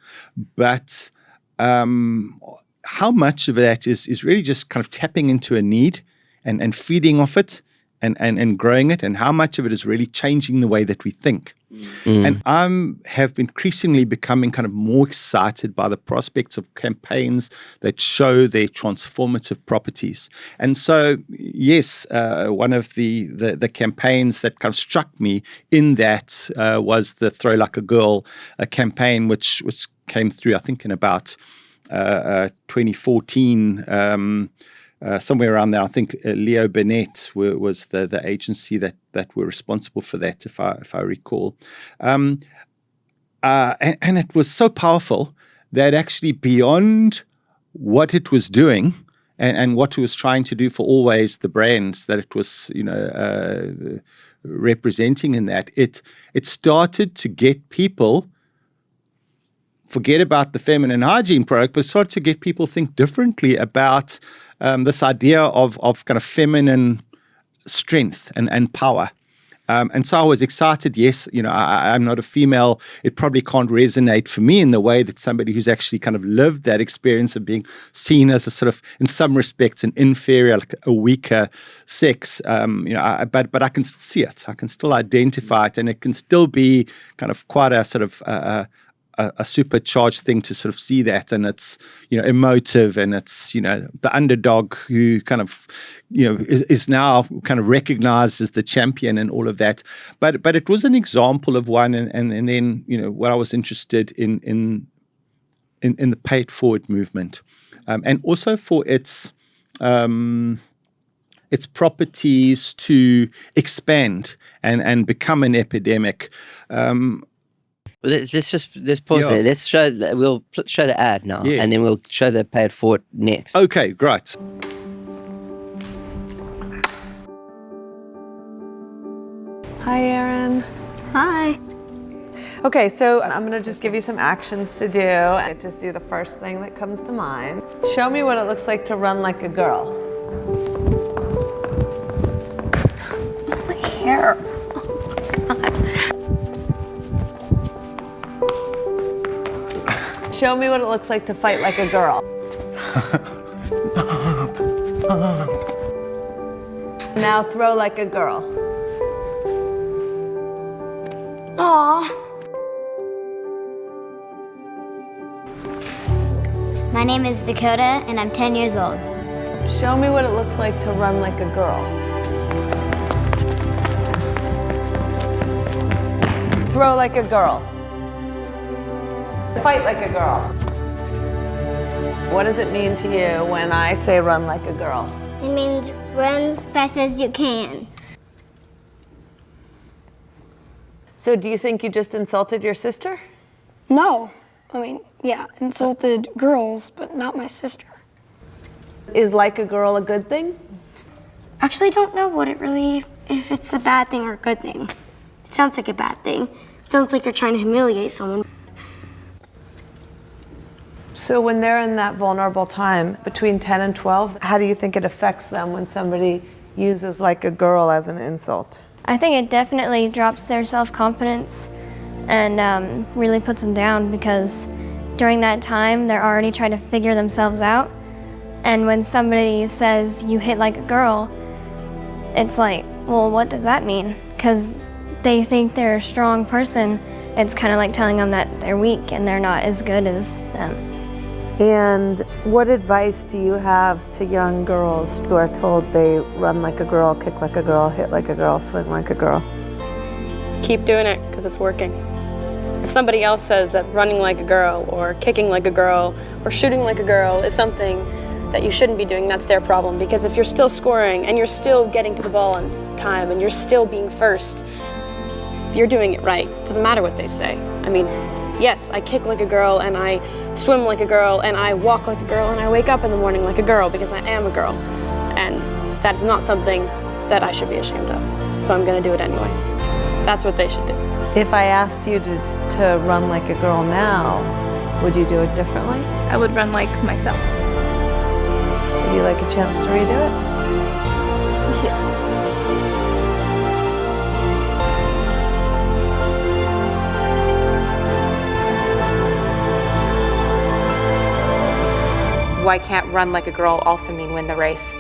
but how much of that is really just kind of tapping into a need and feeding off it and growing it, and how much of it is really changing the way that we think. And I have been increasingly becoming kind of more excited by the prospects of campaigns that show their transformative properties. And so, yes, one of the campaigns that kind of struck me in that was the Throw Like a Girl campaign, which came through, I think, in about 2014, somewhere around there. I think Leo Burnett was the agency that were responsible for that, if I recall. And it was so powerful that actually beyond what it was doing and what it was trying to do for always the brands that it was, representing in that, it started to get people, forget about the feminine hygiene product, but started to get people think differently about this idea of kind of feminine strength and power. And so I was excited. Yes, I'm not a female. It probably can't resonate for me in the way that somebody who's actually kind of lived that experience of being seen as a sort of, in some respects, an inferior, like a weaker sex. But I can see it. I can still identify it, and it can still be kind of quite a sort of a supercharged thing to sort of see that, and it's emotive, and it's the underdog who kind of is now kind of recognized as the champion and all of that. But it was an example of one, and then what I was interested in the pay it forward movement, and also for its properties to expand and become an epidemic. Let's pause there. We'll show the ad now, and then we'll show the pay it forward next. Okay, great. Hi, Erin. Hi. Okay, so I'm gonna just give you some actions to do. And just do the first thing that comes to mind. Show me what it looks like to run like a girl. My hair. Oh my God. Show me what it looks like to fight like a girl. Now throw like a girl. Aw. My name is Dakota, and I'm 10 years old. Show me what it looks like to run like a girl. Throw like a girl. Fight like a girl. What does it mean to you when I say run like a girl? It means run fast as you can. So do you think you just insulted your sister? No. I mean, yeah, insulted girls, but not my sister. Is like a girl a good thing? Actually, I don't know if it's a bad thing or a good thing. It sounds like a bad thing. It sounds like you're trying to humiliate someone. So when they're in that vulnerable time between 10 and 12, how do you think it affects them when somebody uses like a girl as an insult? I think it definitely drops their self-confidence and really puts them down, because during that time they're already trying to figure themselves out, and when somebody says you hit like a girl, it's like, well, what does that mean? Because they think they're a strong person. It's kind of like telling them that they're weak and they're not as good as them. And what advice do you have to young girls who are told they run like a girl, kick like a girl, hit like a girl, swing like a girl? Keep doing it, because it's working. If somebody else says that running like a girl or kicking like a girl or shooting like a girl is something that you shouldn't be doing, that's their problem. Because if you're still scoring and you're still getting to the ball on time and you're still being first, you're doing it right. Doesn't matter what they say. I mean, yes, I kick like a girl, and I swim like a girl, and I walk like a girl, and I wake up in the morning like a girl, because I am a girl. And that is not something that I should be ashamed of. So I'm gonna do it anyway. That's what they should do. If I asked you to run like a girl now, would you do it differently? I would run like myself. Would you like a chance to redo it? Yeah. Why can't run like a girl also mean win the race?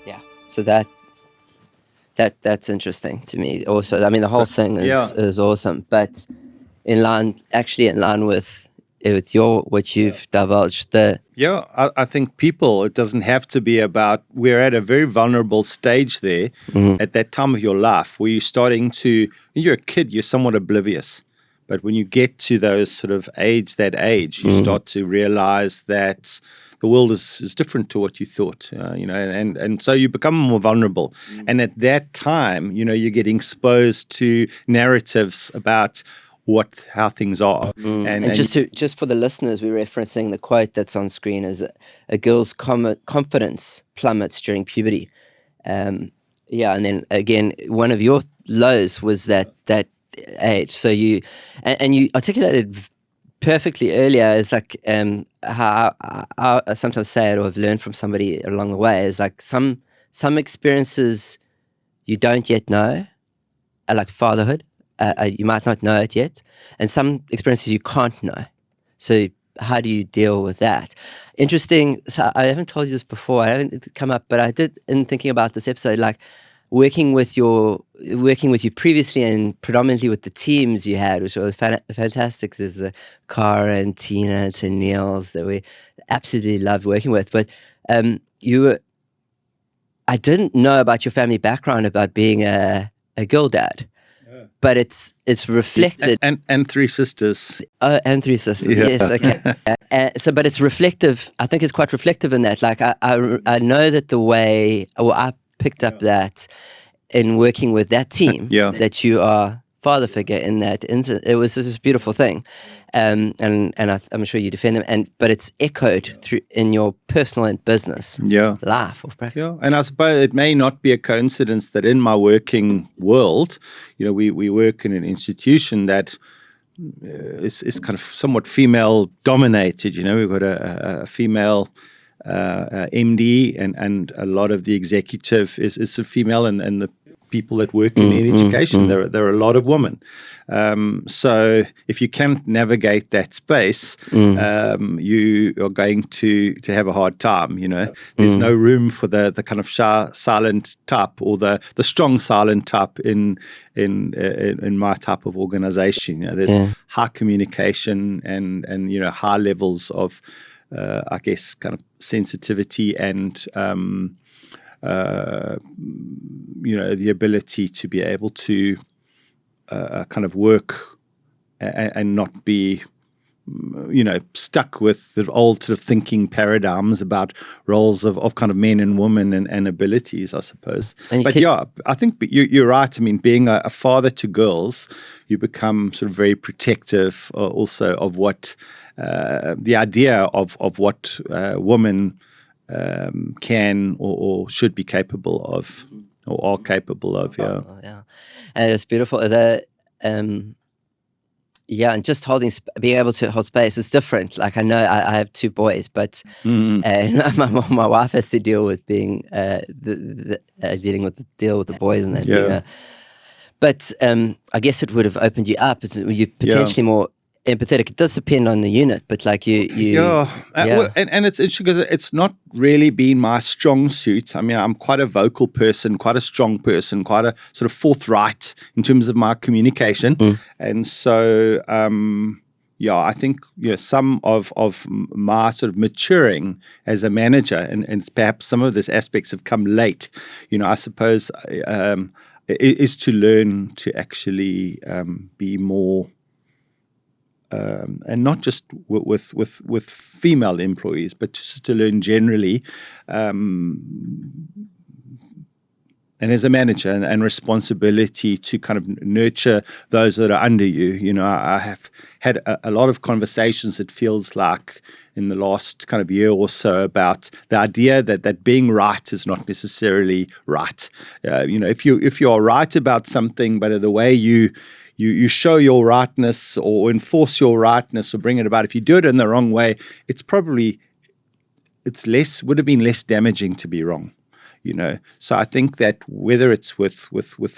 Yeah. So that's interesting to me. Also, I mean, the whole thing is awesome, but in line with what you've divulged. I think people, it doesn't have to be about, we're at a very vulnerable stage there at that time of your life where you're starting to, when you're a kid, you're somewhat oblivious. But when you get to those sort of age, you start to realize that the world is different to what you thought, and so you become more vulnerable. And at that time, you get exposed to narratives about how things are. And just for the listeners, we're referencing the quote that's on screen is a girl's confidence plummets during puberty. And then again, one of your lows was that age. So you articulated perfectly earlier is like how I sometimes say it or have learned from somebody along the way is like some experiences you don't yet know, like fatherhood. You might not know it yet, and some experiences you can't know. So how do you deal with that? Interesting. So I haven't told you this before. I haven't come up, but I did in thinking about this episode, like working with you previously and predominantly with the teams you had, which was fantastic. There's Cara and Tina to Niels that we absolutely loved working with. But I didn't know about your family background about being a girl dad. But it's reflected, and three sisters. Oh, and three sisters. Yeah. Yes, okay. But it's reflective. I think it's quite reflective in that. Like I know that the way, I picked up that in working with that team, that you are father figure in that incident. It was just this beautiful thing, and I'm sure you defend them. But it's echoed through in your personal and business life or practice. Yeah, and I suppose it may not be a coincidence that in my working world, we work in an institution that is kind of somewhat female dominated. We've got a female MD, and a lot of the executive is a female, and the people that work in education, there are a lot of women. So if you can't navigate that space, you are going to have a hard time. There's no room for the kind of shy, silent type or the strong silent type in my type of organization. There's high communication and high levels of I guess kind of sensitivity and the ability to be able to kind of work and not be, stuck with the old sort of thinking paradigms about roles of kind of men and women and abilities, I suppose. But I think you're right. I mean, being a father to girls, you become sort of very protective also of what the idea of what women can or should be capable of, or are capable of. And it's beautiful. And just being able to hold space is different. Like I know I have two boys, but my wife has to deal with being dealing with the boys and that. But I guess it would have opened you up. You potentially more empathetic. It does depend on the unit, but like and it's interesting because it's not really been my strong suit. I mean, I'm quite a vocal person, quite a strong person, quite a sort of forthright in terms of my communication, and so I think some of my sort of maturing as a manager and perhaps some of these aspects have come late. I suppose is to learn to actually be more. And not just with female employees, but just to learn generally, and as a manager and responsibility to kind of nurture those that are under you. I have had a lot of conversations, it feels like, in the last kind of year or so about the idea that being right is not necessarily right. If you are right about something, but the way you show your rightness or enforce your rightness or bring it about, if you do it in the wrong way, would have been less damaging to be wrong. So I think that whether it's with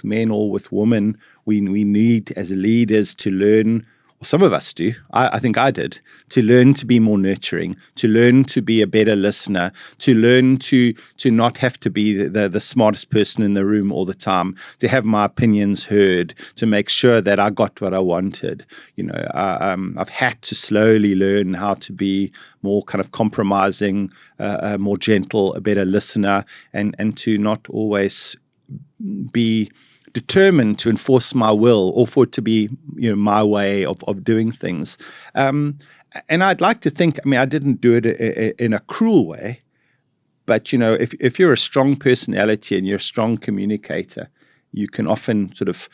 men or with women, we need as leaders to learn some of us do, I think I did, to learn to be more nurturing, to learn to be a better listener, to learn to not have to be the smartest person in the room all the time, to have my opinions heard, to make sure that I got what I wanted. I've had to slowly learn how to be more kind of compromising, more gentle, a better listener, and to not always be determined to enforce my will or for it to be, my way of doing things. And I'd like to think, I didn't do it in a cruel way, but, if you're a strong personality and you're a strong communicator, you can often sort of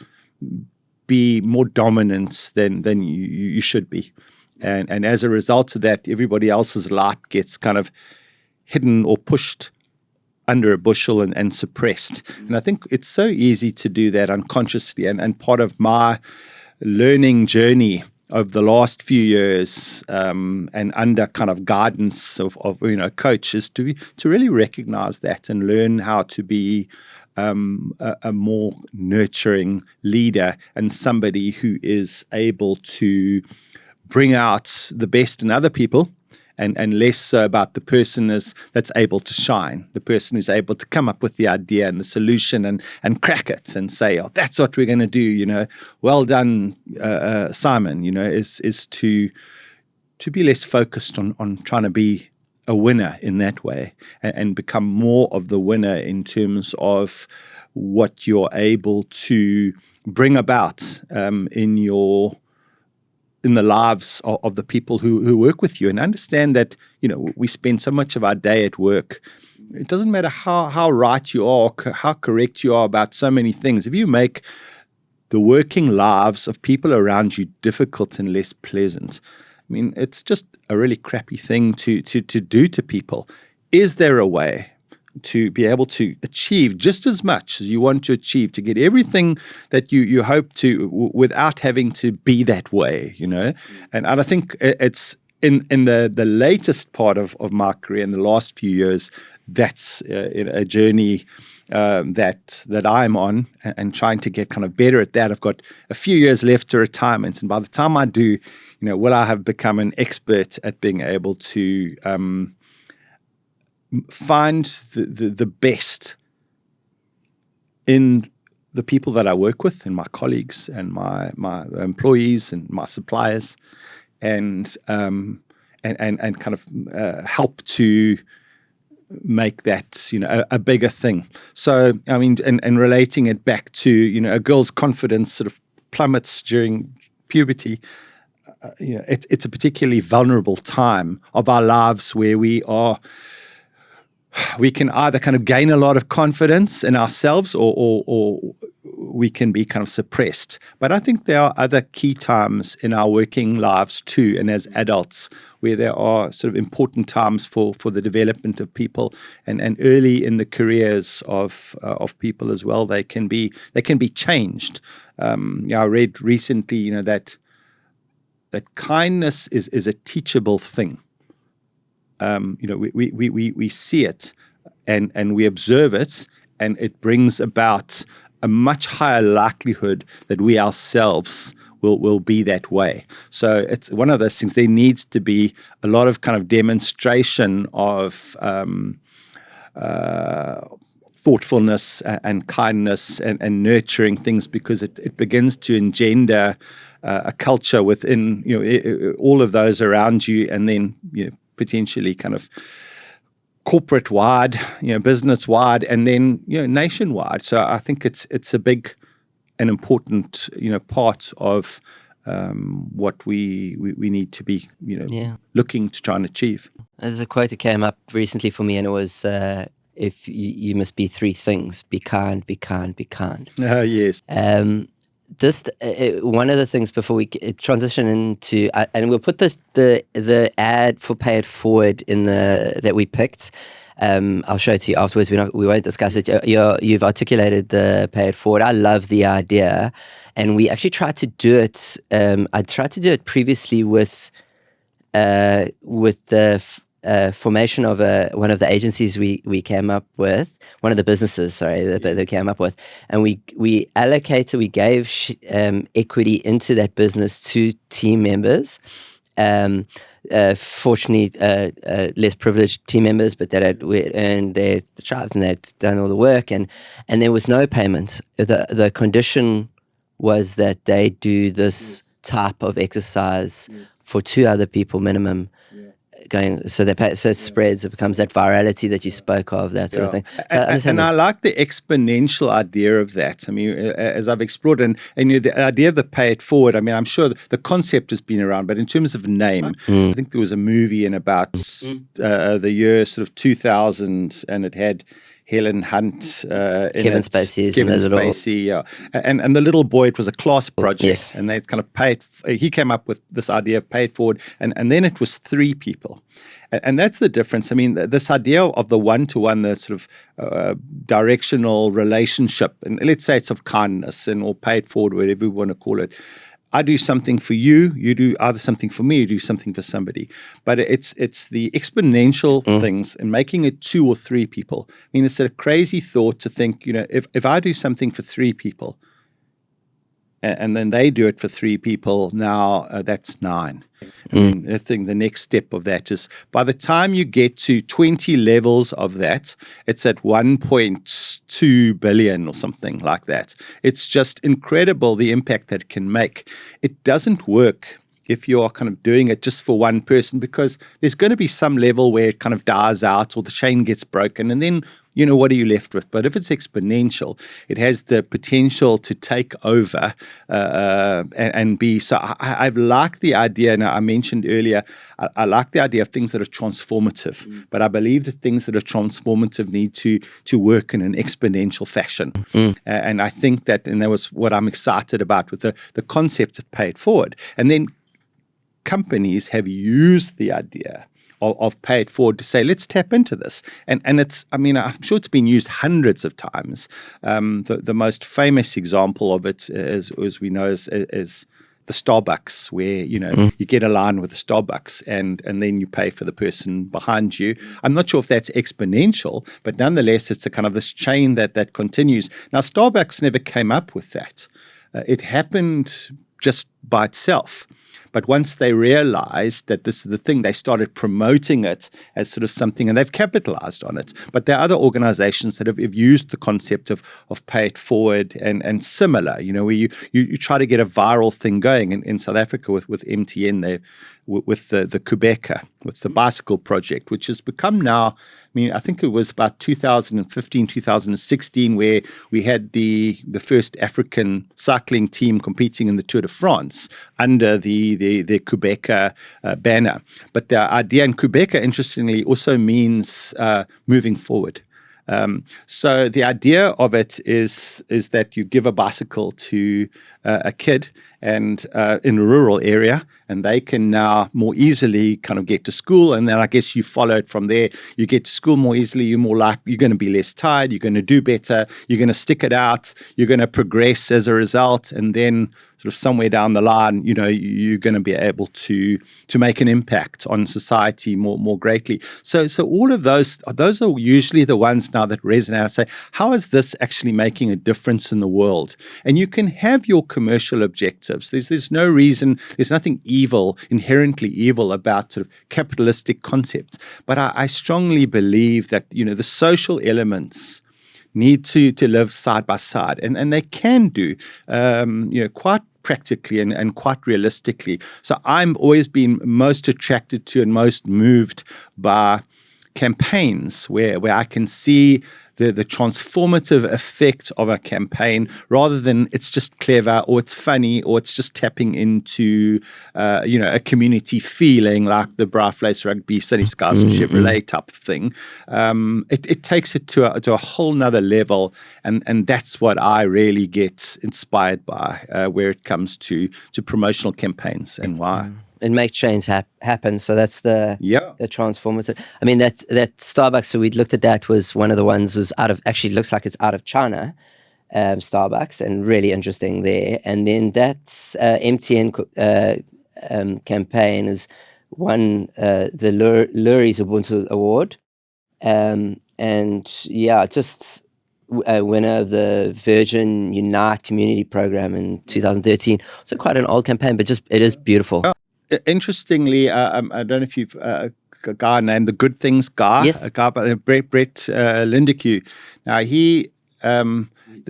be more dominant than you should be. And as a result of that, everybody else's light gets kind of hidden or pushed under a bushel and suppressed. And I think it's so easy to do that unconsciously. And part of my learning journey of the last few years and under kind of guidance of coach is to really recognize that and learn how to be a more nurturing leader and somebody who is able to bring out the best in other people, and less so about the person that's able to shine, the person who's able to come up with the idea and the solution and crack it and say, oh, that's what we're going to do, well done, Simon, is to be less focused on trying to be a winner in that way and become more of the winner in terms of what you're able to bring about in the lives of the people who work with you, and understand that, we spend so much of our day at work. It doesn't matter how right you are, how correct you are about so many things. If you make the working lives of people around you difficult and less pleasant, it's just a really crappy thing to do to people. Is there a way to be able to achieve just as much as you want to achieve, to get everything that you hope to without having to be that way, And I think it's in the latest part of my career, in the last few years, that's a journey that I'm on and trying to get kind of better at that. I've got a few years left to retirement, and by the time I do, will I have become an expert at being able to find the best in the people that I work with, and my colleagues and my employees and my suppliers, and kind of help to make that a bigger thing. So and relating it back to a girl's confidence sort of plummets during puberty. It's a particularly vulnerable time of our lives where we can either kind of gain a lot of confidence in ourselves or we can be kind of suppressed. But I think there are other key times in our working lives too, and as adults, where there are sort of important times for the development of people, and early in the careers of people as well. They can be changed. I read recently, that kindness is a teachable thing. We see it and we observe it, and it brings about a much higher likelihood that we ourselves will be that way. So it's one of those things. There needs to be a lot of kind of demonstration of thoughtfulness and kindness and nurturing things, because it begins to engender a culture within all of those around you, and then potentially kind of corporate-wide, business-wide, and then nationwide. So I think it's a big and important part of what we need to be looking to try and achieve. There's a quote that came up recently for me, and it was if you must be three things: be kind, be kind, be kind. Yes. Just one of the things before we transition into, and we'll put the ad for Pay It Forward in that we picked. I'll show it to you afterwards. We won't discuss it. You've articulated the Pay It Forward. I love the idea, and we actually tried to do it. I tried to do it previously with the formation of one of the agencies we came up with, one of the businesses, that they came up with, and we gave equity into that business to team members. Fortunately, less privileged team members, but that had earned their stripes and they'd done all the work, and there was no payment. The condition was that they do this type of exercise for 2 other people minimum. So it spreads. It becomes that virality that you spoke of, that sort of thing. So I like the exponential idea of that. I mean, as I've explored, and the idea of the pay it forward. I mean, I'm sure the concept has been around, but in terms of name, I think there was a movie in about the year sort of 2000, and it had Helen Hunt, Kevin Spacey, yeah, and the little boy. It was a class project, yes. And they kind of paid. He came up with this idea of pay it forward, and then it was 3 people, and that's the difference. I mean, this idea of the one-to-one, the sort of directional relationship, and let's say it's of kindness or pay it forward, whatever you want to call it. I do something for you, you do either something for me, you do something for somebody. But it's the exponential things and making it 2 or 3 people. I mean, it's a crazy thought to think, if I do something for 3 people and then they do it for 3 people, now that's 9. I mean, I think the next step of that is by the time you get to 20 levels of that, it's at 1.2 billion or something like that. It's just incredible the impact that it can make. It doesn't work if you are kind of doing it just for one person, because there's going to be some level where it kind of dies out or the chain gets broken, and then what are you left with? But if it's exponential, it has the potential to take over and be. So I've liked the idea. Now, I mentioned earlier, I like the idea of things that are transformative, but I believe that things that are transformative need to work in an exponential fashion. And I think that was what I'm excited about with the concept of pay it forward. And then companies have used the idea of pay it forward to say, let's tap into this. And it's, I mean, I'm sure it's been used hundreds of times. The most famous example of it, as we know, is the Starbucks, where, you get a line with the Starbucks and then you pay for the person behind you. I'm not sure if that's exponential, but nonetheless, it's a kind of this chain that continues. Now, Starbucks never came up with that. It happened just by itself. But once they realized that this is the thing, they started promoting it as sort of something, and they've capitalized on it. But there are other organizations that have used the concept of pay it forward and similar, where you try to get a viral thing going. In South Africa with MTN, with the Quebecer, with the bicycle project, which has become now, I think it was about 2015, 2016, where we had the first African cycling team competing in the Tour de France under the Quebecer banner. But the idea in Quebecer, interestingly, also means moving forward. So the idea of it is that you give a bicycle to a kid and in a rural area, and they can now more easily kind of get to school. And then I guess you follow it from there. You get to school more easily. You're going to be less tired. You're going to do better. You're going to stick it out. You're going to progress as a result. And then sort of somewhere down the line, you're going to be able to make an impact on society more greatly. So all of those are usually the ones now that resonate. I say, how is this actually making a difference in the world? And you can have your commercial objectives. There's no reason, there's nothing inherently evil about sort of capitalistic concepts. But I strongly believe that, the social elements need to live side by side, and they can do, quite practically and quite realistically. So I'm always been most attracted to and most moved by campaigns where I can see the transformative effect of a campaign, rather than it's just clever or it's funny or it's just tapping into a community feeling like the Bright Rugby, Sunny Skies and Chevrolet type of thing. It takes it to a whole nother level, and that's what I really get inspired by where it comes to promotional campaigns and why. And make change happen. So that's the transformative. I mean, that Starbucks, so we looked at that, was one of the ones actually looks like it's out of China, Starbucks, and really interesting there. And then that's MTN campaign won the Lurie's Ubuntu Award. Just winner of the Virgin Unite Community Program in 2013. So quite an old campaign, but just it is beautiful. Interestingly, I don't know if you've a guy named the Good Things Guy, Yes. a guy by Brett Lindeque. Now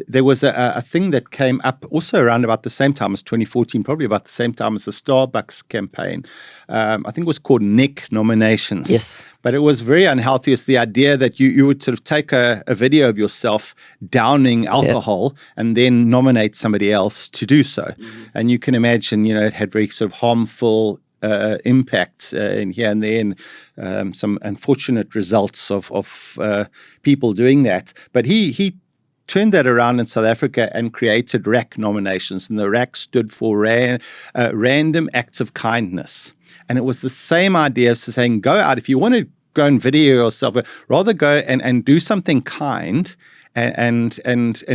there was a thing that came up also around about the same time as 2014, probably about the same time as the Starbucks campaign. I think it was called Nick Nominations. Yes. But it was very unhealthy. It's the idea that you would sort of take a video of yourself downing alcohol and then nominate somebody else to do so. Mm-hmm. And you can imagine, it had very sort of harmful impact in here and there, and some unfortunate results of people doing that. But he turned that around in South Africa and created RAC nominations, and the RAC stood for Random Acts of Kindness. And it was the same idea of saying, go out, if you want to go and video yourself, but rather go and do something kind and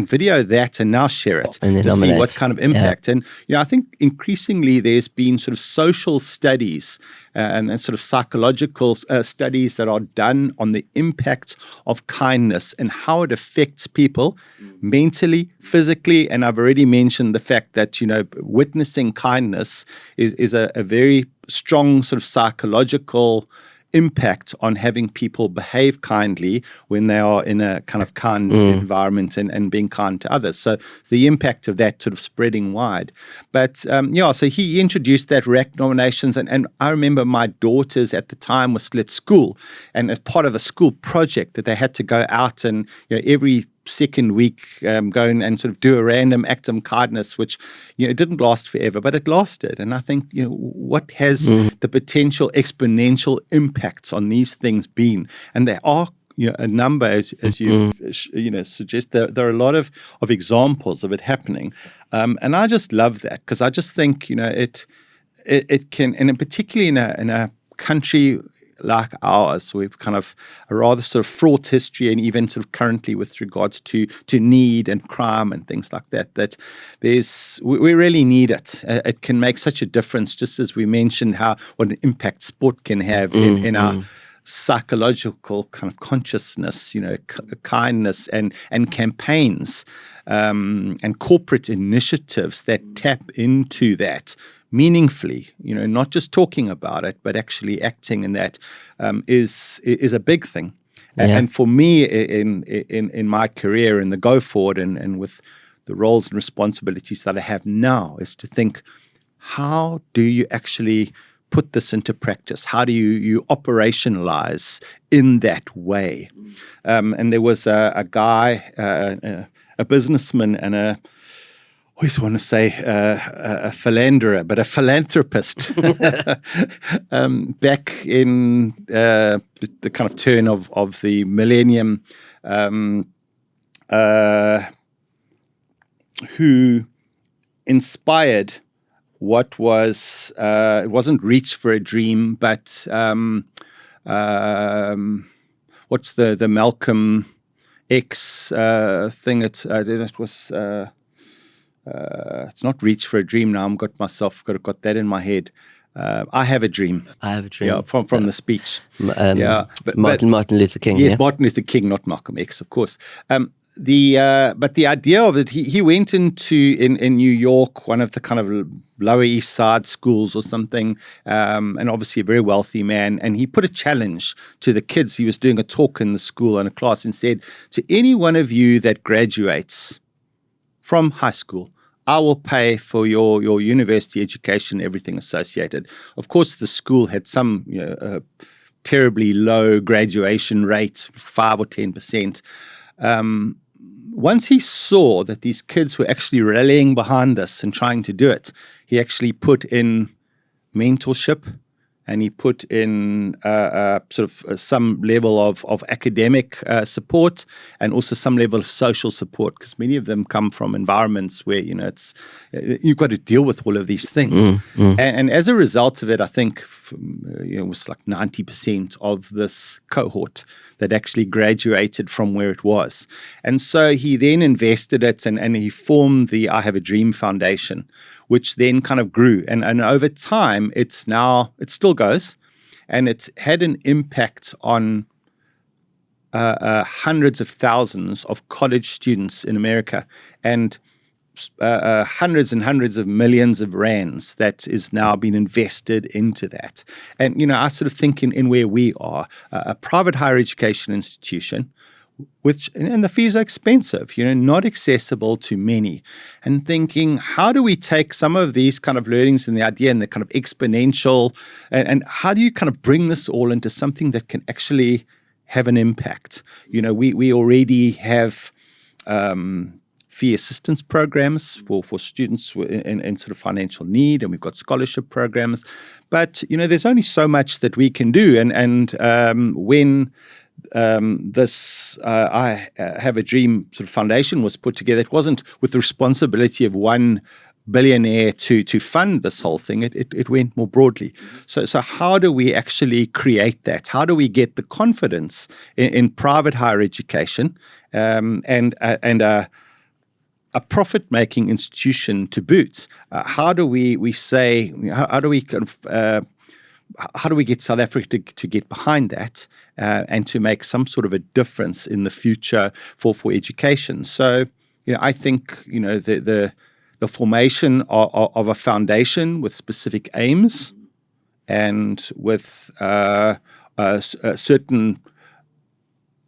video that and now share it and to see what kind of impact. And I think increasingly there's been sort of social studies and sort of psychological studies that are done on the impact of kindness and how it affects people mentally, physically. And I've already mentioned the fact that witnessing kindness is a very strong sort of psychological impact on having people behave kindly when they are in a kind of kind environment and being kind to others. So the impact of that sort of spreading wide. But so he introduced that RAC nominations, and I remember my daughters at the time were still at school, and as part of a school project that they had to go out and every second week go and sort of do a random act of kindness, which it didn't last forever, but it lasted. And I think what has the potential exponential impacts on these things been? And there are a number, as you suggest. There are a lot of examples of it happening, and I just love that, because I just think it can, and particularly in a country like ours, we've kind of a rather sort of fraught history, and even sort of currently with regards to need and crime and things like that, that we really need it. It can make such a difference, just as we mentioned what an impact sport can have in our psychological kind of consciousness, kindness and campaigns and corporate initiatives that tap into that meaningfully, not just talking about it, but actually acting in that is a big thing. Yeah. And for me, in my career, in the go forward, and with the roles and responsibilities that I have now, is to think, how do you actually put this into practice? How do you operationalize in that way? And there was a guy, a businessman, and I always want to say a philanderer, but a philanthropist back in the kind of turn of the millennium, who inspired what was, it wasn't reach for a dream, but what's the Malcolm X thing? It was... it's not reach for a dream now. I've got that in my head. I have a dream. I have a dream. Yeah, from the speech. Martin Luther King. Yes, Martin Luther King, not Malcolm X, of course. But the idea of it, he went into in New York, one of the kind of Lower East Side schools or something, and obviously a very wealthy man, and he put a challenge to the kids. He was doing a talk in the school in a class and said, to any one of you that graduates from high school, I will pay for your university education, everything associated. Of course, the school had some terribly low graduation rate, 5 or 10%. Once he saw that these kids were actually rallying behind this and trying to do it, he actually put in mentorship, and he put in sort of some level of academic support, and also some level of social support, because many of them come from environments where it's you've got to deal with all of these things. And as a result of it, I think it was like 90% of this cohort that actually graduated from where it was. And so he then invested it, and he formed the I Have a Dream Foundation, which then kind of grew. And over time, it still goes, and it's had an impact on hundreds of thousands of college students in America, and hundreds and hundreds of millions of rands that is now being invested into that. And, I sort of think in where we are, a private higher education institution, and the fees are expensive, not accessible to many, and thinking, how do we take some of these kind of learnings and the idea and the kind of exponential, and how do you kind of bring this all into something that can actually have an impact? We already have fee assistance programs for students in sort of financial need, and we've got scholarship programs. But, there's only so much that we can do. And when this I Have a Dream sort of foundation was put together, it wasn't with the responsibility of one billionaire to fund this whole thing. It went more broadly. So how do we actually create that? How do we get the confidence in private higher education and a profit-making institution to boot? How do we get South Africa to get behind that and to make some sort of a difference in the future for education? So, I think, the formation of a foundation with specific aims and with certain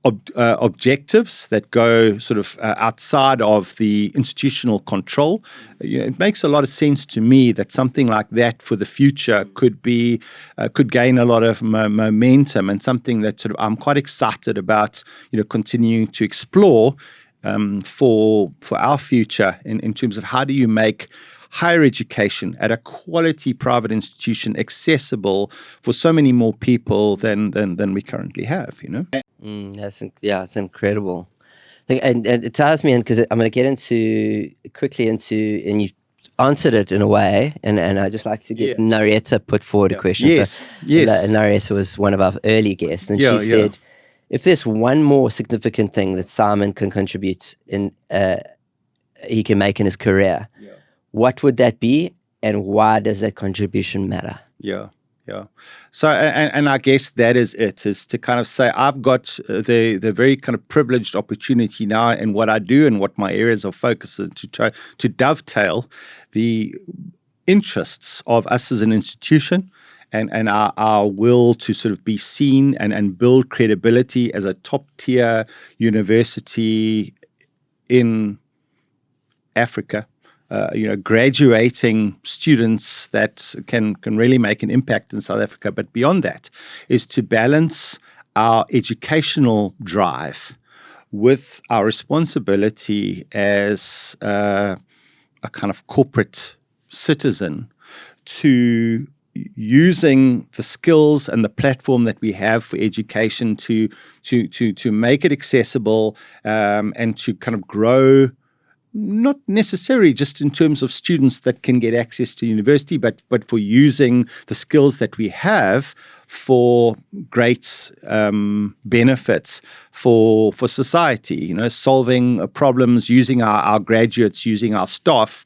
objectives that go sort of outside of the institutional control. It makes a lot of sense to me that something like that for the future could gain a lot of momentum, and something that sort of I'm quite excited about, continuing to explore for our future in terms of how do you make higher education at a quality private institution accessible for so many more people than we currently have, It's incredible. And it ties me in, because I'm going to get quickly into, and you answered it in a way, and I just like to get Narieta put forward a question. Yes. Narieta was one of our early guests, and she said, if there's one more significant thing that Simon can contribute he can make in his career, what would that be, and why does that contribution matter? Yeah. So, and I guess that is to kind of say, I've got the very kind of privileged opportunity now in what I do and what my areas of focus are to try to dovetail the interests of us as an institution and our will to sort of be seen and build credibility as a top-tier university in Africa. Graduating students that can really make an impact in South Africa. But beyond that is to balance our educational drive with our responsibility as a kind of corporate citizen to using the skills and the platform that we have for education to make it accessible and to kind of grow, not necessarily just in terms of students that can get access to university, but for using the skills that we have for great benefits for society, solving problems, using our graduates, using our staff,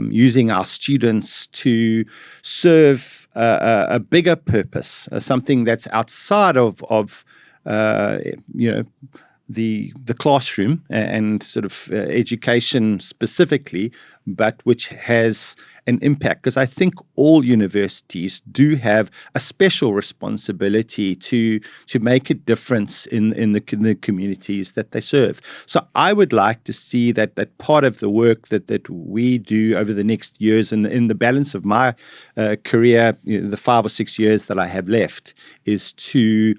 using our students to serve a bigger purpose, something that's outside of the classroom and sort of education specifically, but which has an impact. Because I think all universities do have a special responsibility to make a difference in the communities that they serve. So I would like to see that part of the work that we do over the next years and in the balance of my career, the 5 or 6 years that I have left, is to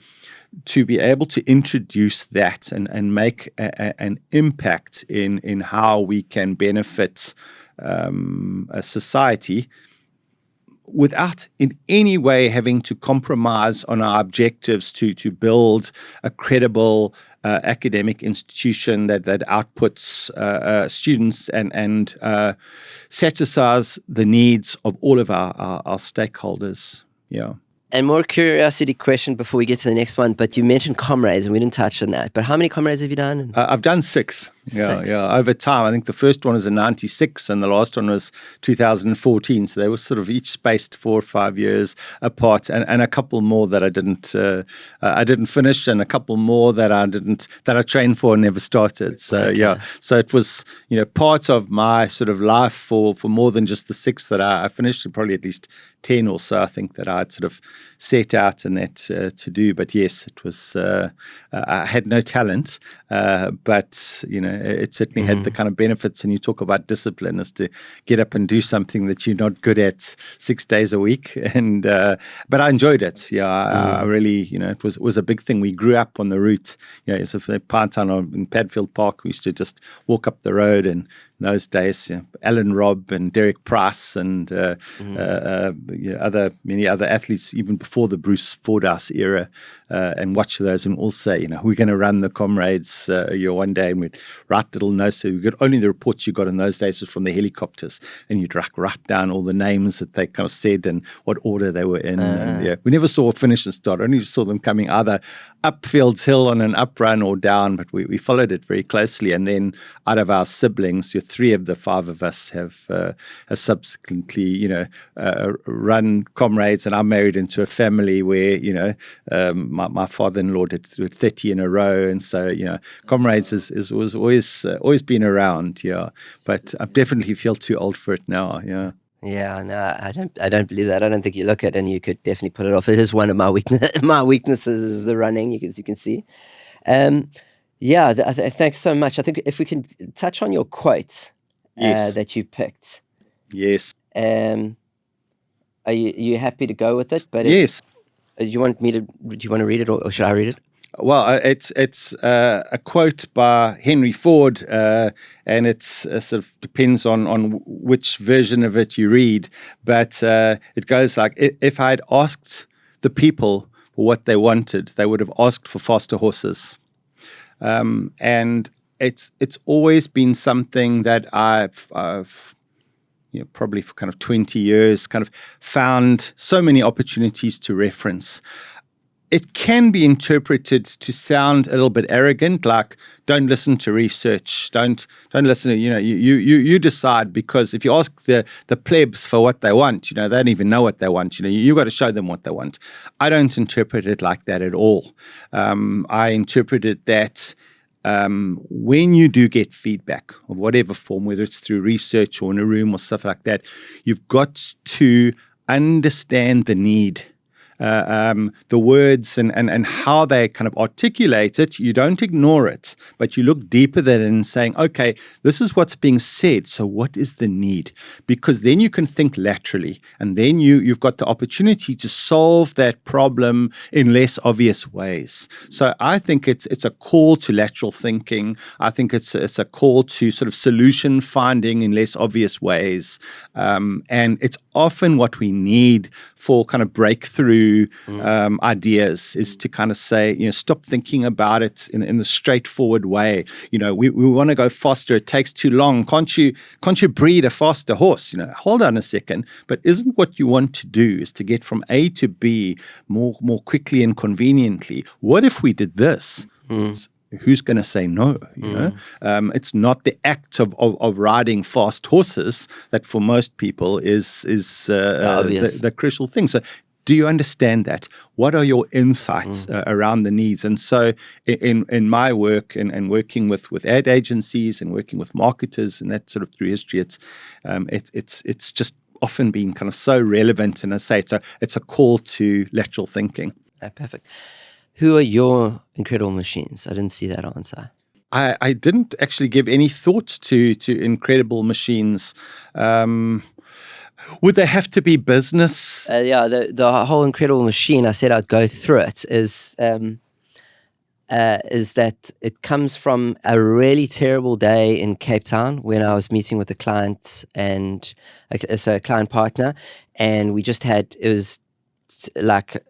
be able to introduce that and make an impact in how we can benefit a society without in any way having to compromise on our objectives to build a credible academic institution that outputs students and satisfies the needs of all of our stakeholders. Yeah. And more curiosity question before we get to the next one, but you mentioned comrades and we didn't touch on that. But how many comrades have you done? I've done 6. 6. Yeah. Over time, I think the first one was in '96 and the last one was 2014. So they were sort of each spaced 4 or 5 years apart, and a couple more that I didn't finish, and a couple more that I trained for and never started. So Okay. so it was part of my sort of life for more than just the 6 that I finished, and probably at least 10 or so I think that I'd sort of set out in that to do. But yes, it was I had no talent, but it certainly had the kind of benefits. And you talk about discipline, is to get up and do something that you're not good at 6 days a week. And but I enjoyed it. I really, it was a big thing. We grew up on the route. It's a Pinetown in Padfield Park. We used to just walk up the road, and in those days, Alan Robb and Derek Price and many other athletes, even before the Bruce Fordhouse era, and watch those and all say, we're going to run the comrades one day, and we'd write little notes. So we got only the reports you got in those days was from the helicopters, and you'd write down all the names that they kind of said and what order they were in. And, we never saw a finish and start. Only saw them coming either up Fields Hill on an up run or down, but we followed it very closely. And then out of our siblings, 3 of the 5 of us have subsequently, run comrades, and I'm married into a family where, my father-in-law did 30 in a row, and so comrades was always been around, but I definitely feel too old for it now. Yeah, no, I don't believe that. I don't think you look at it and you could definitely put it off. It is one of my weaknesses is the running, as you can see. Thanks so much. I think if we can touch on your quote that you picked. Yes. Are you happy to go with it? But yes. Do you want to read it, or should I read it? Well, it's a quote by Henry Ford, and it's sort of depends on which version of it you read. But it goes like, if I had asked the people for what they wanted, they would have asked for faster horses. And it's always been something that I've probably for kind of 20 years kind of found so many opportunities to reference. It can be interpreted to sound a little bit arrogant, like don't listen to research, don't listen to, you decide, because if you ask the plebs for what they want, they don't even know what they want. You got to show them what they want. I don't interpret it like that at all. I interpret it that when you do get feedback of whatever form, whether it's through research or in a room or stuff like that, you've got to understand the need. The words and how they kind of articulate it, you don't ignore it, but you look deeper than it and saying, okay, this is what's being said, so what is the need? Because then you can think laterally, and then you've got the opportunity to solve that problem in less obvious ways. So I think it's a call to lateral thinking. I think it's a call to sort of solution finding in less obvious ways, and it's often what we need for kind of breakthrough ideas, is to kind of say, stop thinking about it in the straightforward way. We want to go faster. It takes too long. Can't you breed a faster horse? Hold on a second. But isn't what you want to do is to get from A to B more quickly and conveniently? What if we did this? Who's going to say no? It's not the act of riding fast horses that for most people is the crucial thing. So do you understand that? What are your insights around the needs? And so in my work and working with ad agencies and working with marketers and that sort of through history, it's just often been kind of so relevant. And I say it's a call to lateral thinking. Perfect. Who are your incredible machines? I didn't see that answer. I didn't actually give any thought to incredible machines. Would they have to be business? The whole incredible machine, I said I'd go through it, is that it comes from a really terrible day in Cape Town when I was meeting with a client, and it's a client partner, and we just had, it was like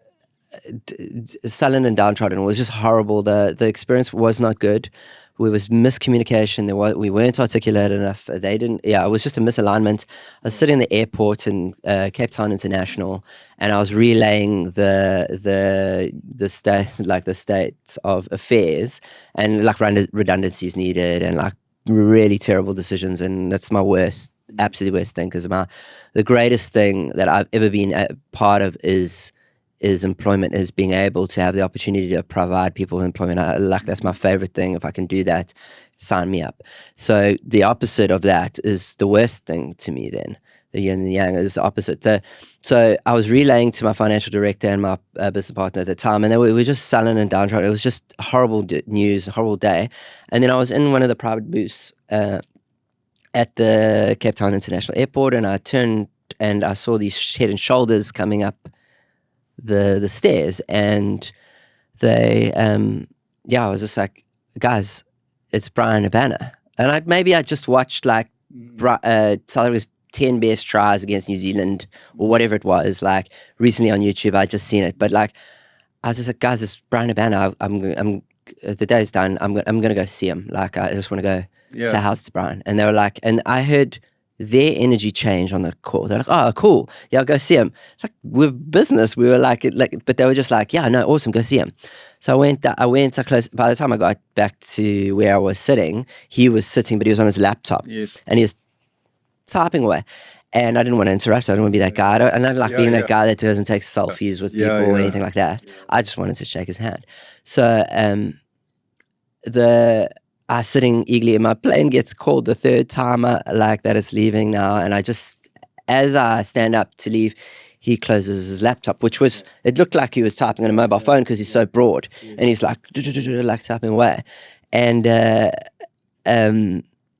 sullen and downtrodden. It was just horrible. The experience was not good. There was miscommunication. We weren't articulate enough. They didn't. Yeah, it was just a misalignment. I was sitting in the airport in Cape Town International, and I was relaying the state of affairs, and like redundancies needed, and like really terrible decisions, and that's my worst, absolute worst thing, because the greatest thing that I've ever been a part of is employment, is being able to have the opportunity to provide people with employment. That's my favorite thing. If I can do that, sign me up. So the opposite of that is the worst thing to me then. The yin and the yang is the opposite. So I was relaying to my financial director and my business partner at the time, and we were just sullen and downtrodden. It was just horrible news, a horrible day. And then I was in one of the private booths at the Cape Town International Airport, and I turned and I saw these Head and Shoulders coming up the stairs, and they, I was just like, guys, it's Brian Abana. And I just watched like South Africa's 10 best tries against New Zealand or whatever it was, like recently on YouTube. I just seen it, but like I was just like, guys, it's Brian Abana. I'm the day's done. I'm gonna go see him. Like I just want to go say how's to Brian. And they were like, and I heard their energy change on the call. They're like, oh, cool, yeah, I'll go see him. It's like, we're business. We were like, but they were just like, yeah, no, awesome, go see him. So I went close. By the time I got back to where I was sitting, he was sitting, but he was on his laptop. Yes. And he was typing away. And I didn't want to interrupt. I didn't want to be that guy. I don't like being that guy that goes and takes selfies with people or anything like that. I just wanted to shake his hand. So I sitting eagerly, and my plane gets called the third time like that it's leaving now. And I just, as I stand up to leave, he closes his laptop, which was, it looked like he was typing on a mobile phone because he's so broad. And he's like typing away. And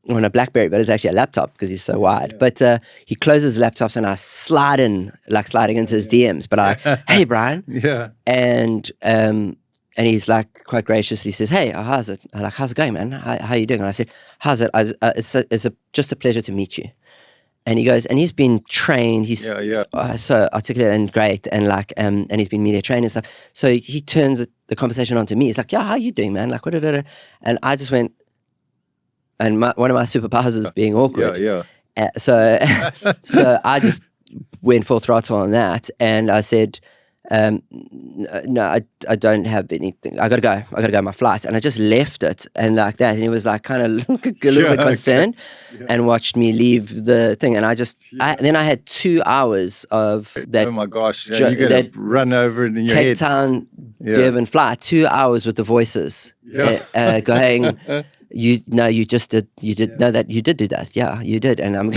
on a BlackBerry, but it's actually a laptop because he's so wide. But he closes his laptops, and I sliding into his DMs. But hey, Brian. Yeah. And he's like quite graciously says, hey, how's it? I'm like, how's it going, man? How you doing? And I said, how's it? It's just a pleasure to meet you. And he goes, and he's been trained. He's so articulate and great, and like, and he's been media trained and stuff. So he turns the conversation on to me. He's like, yeah, how you doing, man? Like, what? And I just went. And one of my superpowers is being awkward. So I just went full throttle on that, and I said, no, I don't have anything. I gotta go on my flight. And I just left it and like that. And he was like kind of a little bit concerned and watched me leave the thing. And then I had 2 hours of that. Oh my gosh, you're gonna run over in your head. Cape Town, Durban flight, 2 hours with the voices going. You did know that you did do that. Yeah, you did. And I'm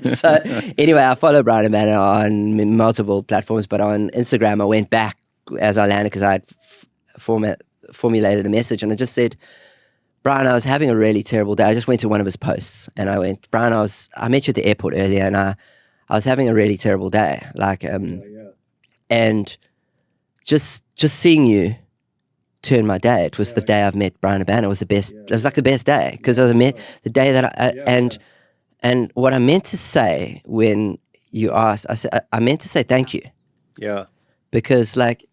so anyway, I follow Brian Abana on multiple platforms, but on Instagram I went back as I landed because I had formulated a message, and I just said, Brian, I was having a really terrible day. I just went to one of his posts and I went, Brian, I met you at the airport earlier, and I was having a really terrible day. Like and just seeing you turn my day. It was the day I've met Brian Abana. It was the best. It was like the best day because I was met the day that and what I meant to say when you asked, I meant to say thank you. Yeah. Because like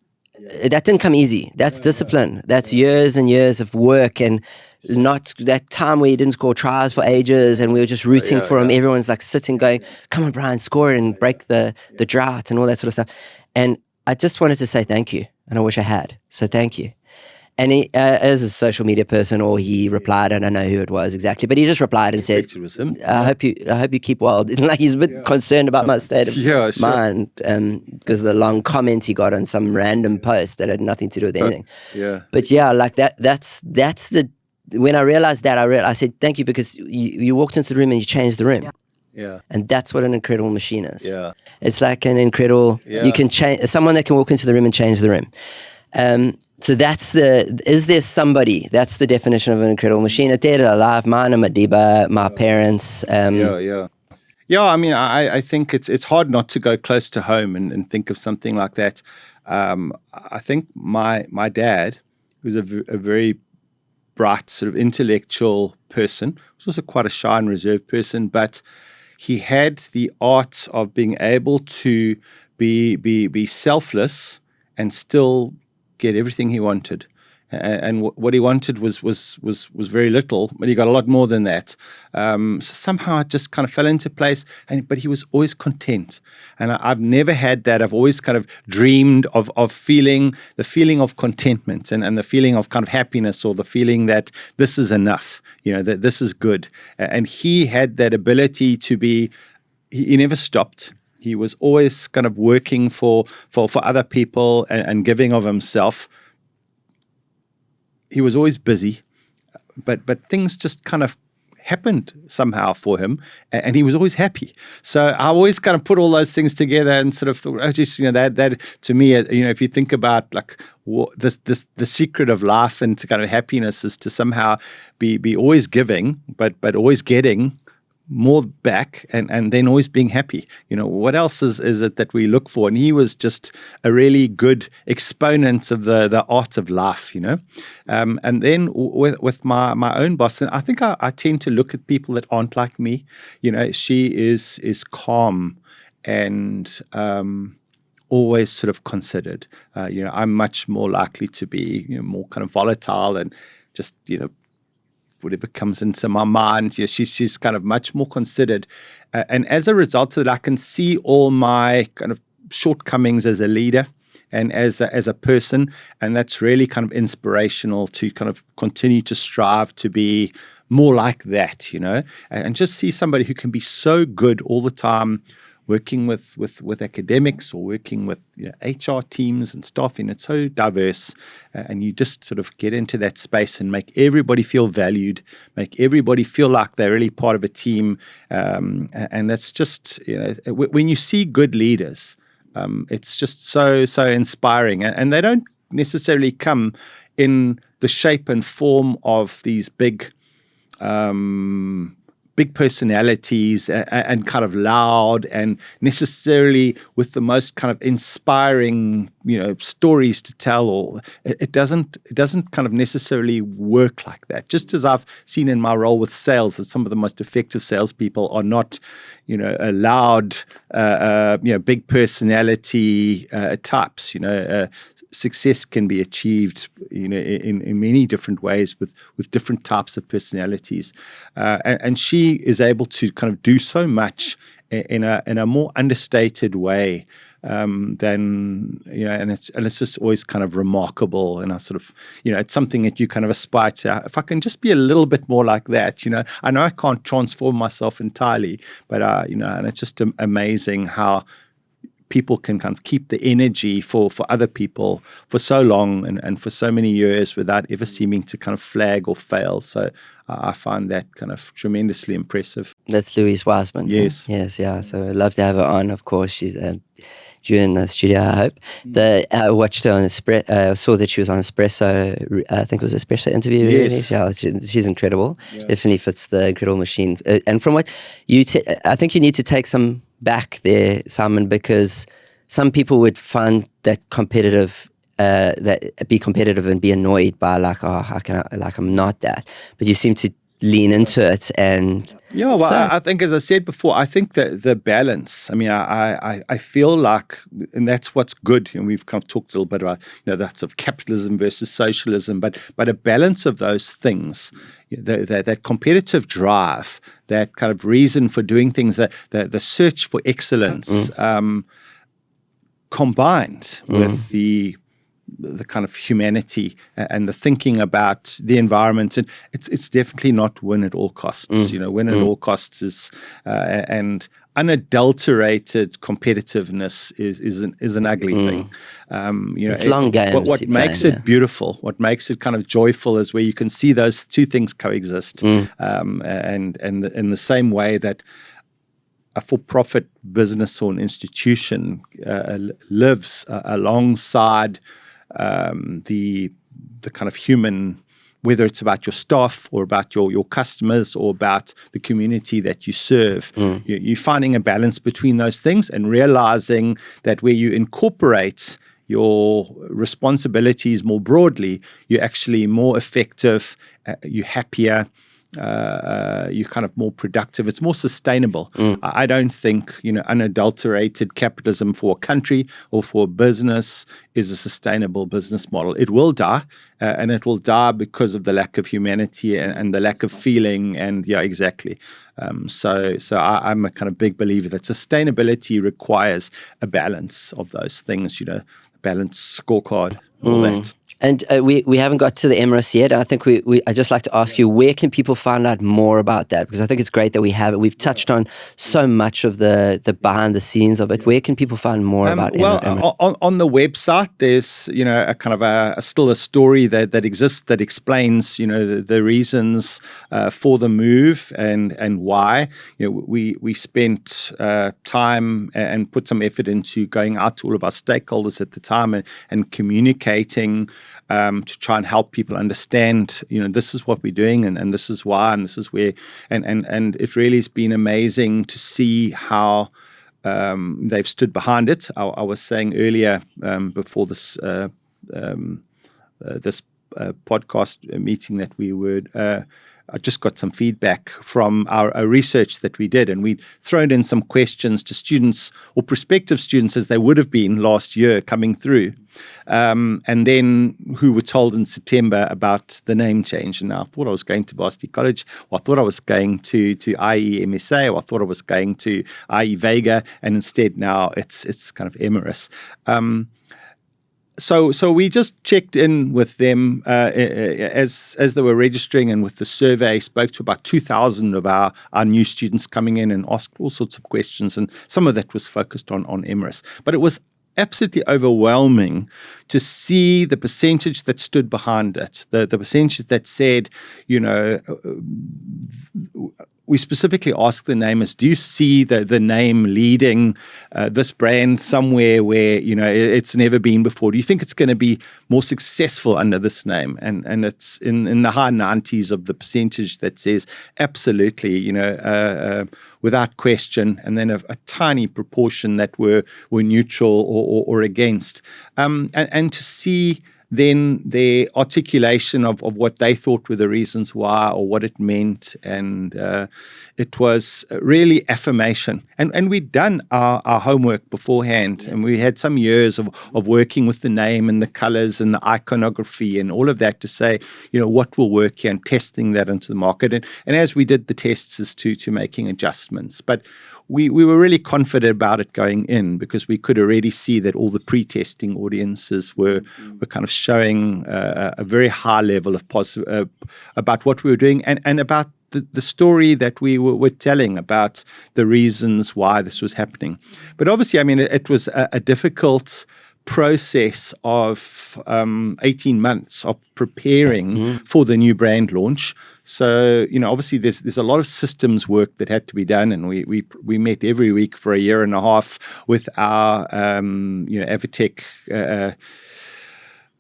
that didn't come easy. That's discipline. That's years and years of work, and not that time where he didn't score tries for ages and we were just rooting for him. Everyone's like sitting going, come on, Brian, score it and break the drought and all that sort of stuff. And I just wanted to say thank you, and I wish I had. So thank you. And he, as a social media person, or he replied, I don't know who it was exactly, but he just replied and said, I hope you keep well. Like he's a bit concerned about my state of mind because of the long comments he got on some random post that had nothing to do with anything. But yeah, like that's the, when I realized that, I said, thank you, because you walked into the room and you changed the room. Yeah. And that's what an incredible machine is. Yeah. It's like an incredible, you can change, someone that can walk into the room and change the room. So is there somebody, that's the definition of an incredible machine. A dead or alive, mine and Madiba, my parents. Yeah, I mean, I think it's hard not to go close to home and think of something like that. I think my dad, who's a very bright, sort of intellectual person, was also quite a shy and reserved person, but he had the art of being able to be selfless and still get everything he wanted. And what he wanted was very little, but he got a lot more than that. So somehow it just kind of fell into place. But he was always content, and I've never had that. I've always kind of dreamed of feeling the feeling of contentment and the feeling of kind of happiness, or the feeling that this is enough, that this is good. And he had that ability to be. He never stopped. He was always kind of working for other people and giving of himself. He was always busy, but things just kind of happened somehow for him, and he was always happy. So I always kind of put all those things together and sort of thought, that to me, if you think about like the secret of life and to kind of happiness is to somehow be always giving, but always getting more back, and then always being happy. What else is it that we look for? And he was just a really good exponent of the art of life, and then with my own boss, and I think I tend to look at people that aren't like me. She is calm and always sort of considered. I'm much more likely to be more kind of volatile and just whatever comes into my mind. She's kind of much more considered. And as a result of that, I can see all my kind of shortcomings as a leader and as a person. And that's really kind of inspirational to kind of continue to strive to be more like that, and just see somebody who can be so good all the time, working with academics or working with HR teams and staff, and it's so diverse, and you just sort of get into that space and make everybody feel valued, make everybody feel like they're really part of a team, and that's just when you see good leaders, it's just so inspiring, and they don't necessarily come in the shape and form of these big personalities and kind of loud and necessarily with the most kind of inspiring, stories to tell. Or it doesn't kind of necessarily work like that. Just as I've seen in my role with sales, that some of the most effective salespeople are not, a loud, big personality types. Success can be achieved, in many different ways with different types of personalities, and she is able to kind of do so much in a more understated way than and it's just always kind of remarkable. And I sort of it's something that you kind of aspire to. If I can just be a little bit more like that, I know I can't transform myself entirely, but and it's just amazing how people can kind of keep the energy for other people for so long and for so many years without ever seeming to kind of flag or fail. So I find that kind of tremendously impressive. That's Louise Wiseman. Yes. Yes, yeah. So I'd love to have her on. Of course, she's due in the studio, I hope. I watched her on saw that she was on Espresso. I think it was an Espresso interview. Yes. Yeah, she's incredible. Yeah. Definitely fits the Incredible Machine. And from what you I think you need to take some back there, Simon, because some people would find that be competitive and be annoyed by how can I, I'm not that, but you seem to lean into it. And I think, as I said before, I think that the balance, I feel like, and that's what's good, and we've kind of talked a little bit about that sort of capitalism versus socialism, but a balance of those things, that competitive drive, that kind of reason for doing things, that the search for excellence, combined with the kind of humanity and the thinking about the environment. And it's definitely not win at all costs. Win at all costs is and unadulterated competitiveness is an ugly thing. It's long games. What makes it beautiful, what makes it kind of joyful, is where you can see those two things coexist. And in the same way that a for-profit business or an institution lives alongside the kind of human, whether it's about your staff or about your customers or about the community that you serve. You're finding a balance between those things and realizing that where you incorporate your responsibilities more broadly, you're actually more effective, you're happier, you're kind of more productive. It's more sustainable. I don't think, unadulterated capitalism for a country or for a business is a sustainable business model. It will die, and it will die because of the lack of humanity and the lack of feeling. And yeah, exactly. So I'm a kind of big believer that sustainability requires a balance of those things, a balanced scorecard, all that. And we haven't got to the Emeris yet. I think I'd just like to ask you, where can people find out more about that? Because I think it's great that we have it. We've touched on so much of the behind the scenes of it. Where can people find more about Emeris? On the website, there's a kind of still a story that exists that explains the reasons for the move and why. We spent time and put some effort into going out to all of our stakeholders at the time and communicating to try and help people understand, this is what we're doing and this is why and this is where. And it really has been amazing to see how they've stood behind it. I was saying earlier before this podcast meeting that we would. I just got some feedback from our research that we did, and we'd thrown in some questions to students or prospective students as they would have been last year coming through, and then who were told in September about the name change. And I thought I was going to Varsity College, or I thought I was going to IE MSA, or I thought I was going to IE Vega, and instead now it's kind of Emeris. So we just checked in with them as they were registering, and with the survey spoke to about 2,000 of our new students coming in and asked all sorts of questions, and some of that was focused on Emeris. But it was absolutely overwhelming to see the percentage that stood behind it, the percentage that said, we specifically asked the namers, do you see the name leading this brand somewhere where, it's never been before? Do you think it's going to be more successful under this name? And it's in the high 90s of the percentage that says absolutely, without question, and then a tiny proportion that were neutral or against. And to see then their articulation of what they thought were the reasons why or what it meant. And it was really affirmation. And we'd done our homework beforehand, and we had some years of working with the name and the colors and the iconography and all of that to say, what will work here, and testing that into the market. And as we did the tests as to making adjustments. But we were really confident about it going in, because we could already see that all the pre-testing audiences were kind of showing a very high level of about what we were doing and about the story that we were telling about the reasons why this was happening. But obviously, it was a difficult process of 18 months of preparing for the new brand launch. So, obviously there's a lot of systems work that had to be done, and we met every week for a year and a half with our Avitech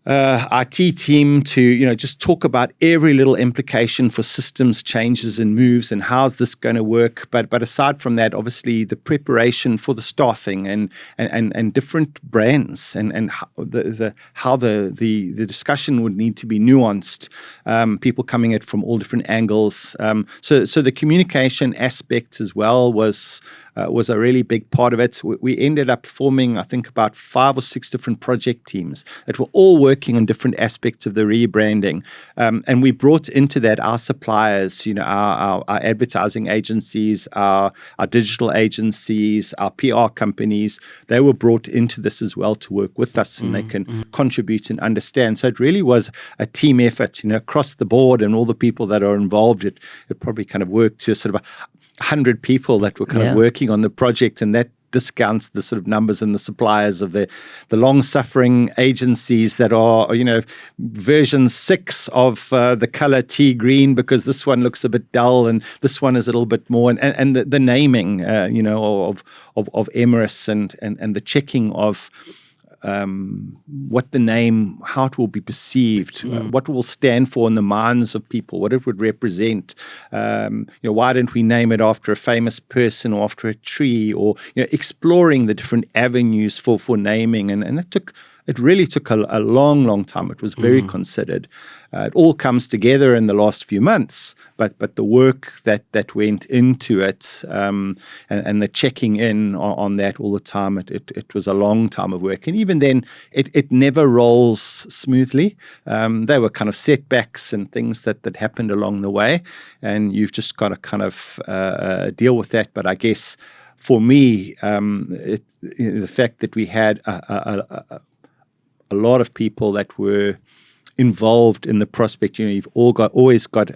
IT team to just talk about every little implication for systems changes and moves and how's this going to work. But aside from that, obviously the preparation for the staffing and different brands and how the discussion would need to be nuanced. People coming at it from all different angles. So the communication aspect as well was a really big part of it. We ended up forming, I think, about 5 or 6 different project teams that were all working on different aspects of the rebranding. And we brought into that our suppliers, our advertising agencies, our digital agencies, our PR companies. They were brought into this as well to work with us, and they can contribute and understand. So it really was a team effort, across the board, and all the people that are involved. It probably kind of worked to sort of 100 people that were kind of working on the project, and that discounts the sort of numbers and the suppliers of the long-suffering agencies that are, version 6 of the color tea green, because this one looks a bit dull and this one is a little bit more, and the naming, of Emeris and the checking of what the name, how it will be perceived, what it will stand for in the minds of people, what it would represent. Why don't we name it after a famous person or after a tree, or exploring the different avenues for naming, and that took it really took a long time. It was very considered. It all comes together in the last few months, but the work that went into it and the checking in on that all the time, it was a long time of work. And even then, it never rolls smoothly. There were kind of setbacks and things that happened along the way, and you've just got to kind of deal with that. But I guess for me, the fact that we had a lot of people that were involved in the prospect, you've always got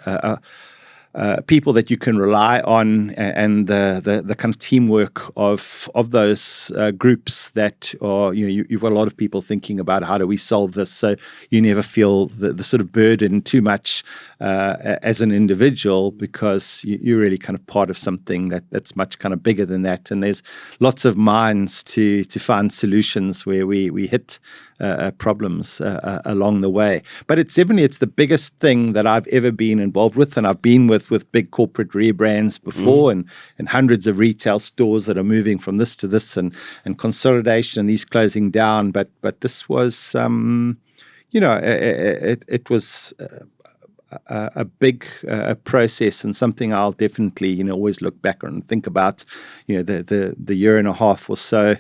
people that you can rely on, and the kind of teamwork of those groups that are, you've got a lot of people thinking about how do we solve this, so you never feel the sort of burden too much as an individual, because you're really kind of part of something that's much kind of bigger than that, and there's lots of minds to find solutions where we hit problems along the way. But it's the biggest thing that I've ever been involved with, and I've been with big corporate rebrands before, and hundreds of retail stores that are moving from this to this, and consolidation and these closing down. But this was, it was a big process, and something I'll definitely always look back on and think about. The year and a half or so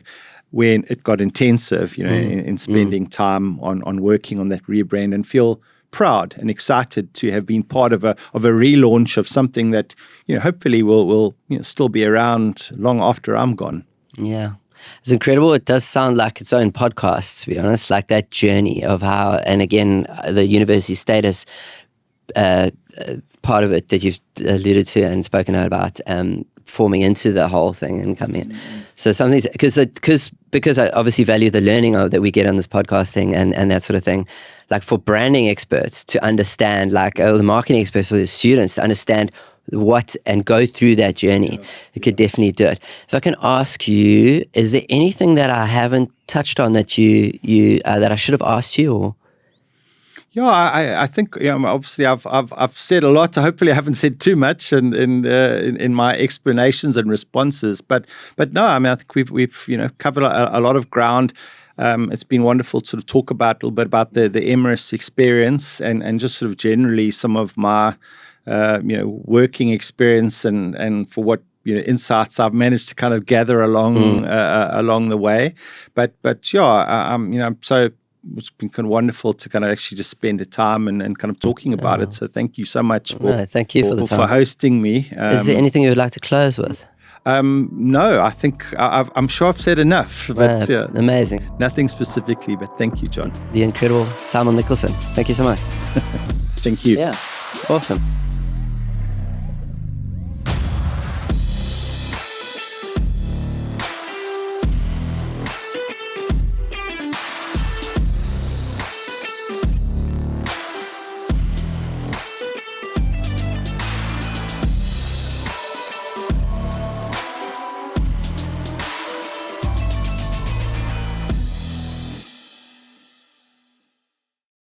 when it got intensive, in spending time on working on that rebrand, and feel proud and excited to have been part of a relaunch of something that hopefully will still be around long after I'm gone. Yeah. It's incredible. It does sound like its own podcast, to be honest, like that journey of how, and again, the university status part of it that you've alluded to and spoken about, forming into the whole thing and coming in. So something, because I obviously value the learning that we get on this podcast thing and that sort of thing, like for branding experts to understand, like the marketing experts or the students to understand what and go through that journey, it could definitely do it. If I can ask you, is there anything that I haven't touched on that you that I should have asked you? Or I think obviously I've said a lot. Hopefully I haven't said too much in my explanations and responses. But no, I think we've covered a lot of ground. It's been wonderful to sort of talk about a little bit about the Emeris experience and just sort of generally some of my working experience and for what insights I've managed to kind of gather along the way. But I'm so. It's been kind of wonderful to kind of actually just spend the time and kind of talking about it. So thank you so much thank you for hosting me. Is there anything you would like to close with? No, I think I'm sure I've said enough. But amazing. Nothing specifically, but thank you, John. The incredible Simon Nicolson. Thank you so much. Thank you. Yeah, awesome.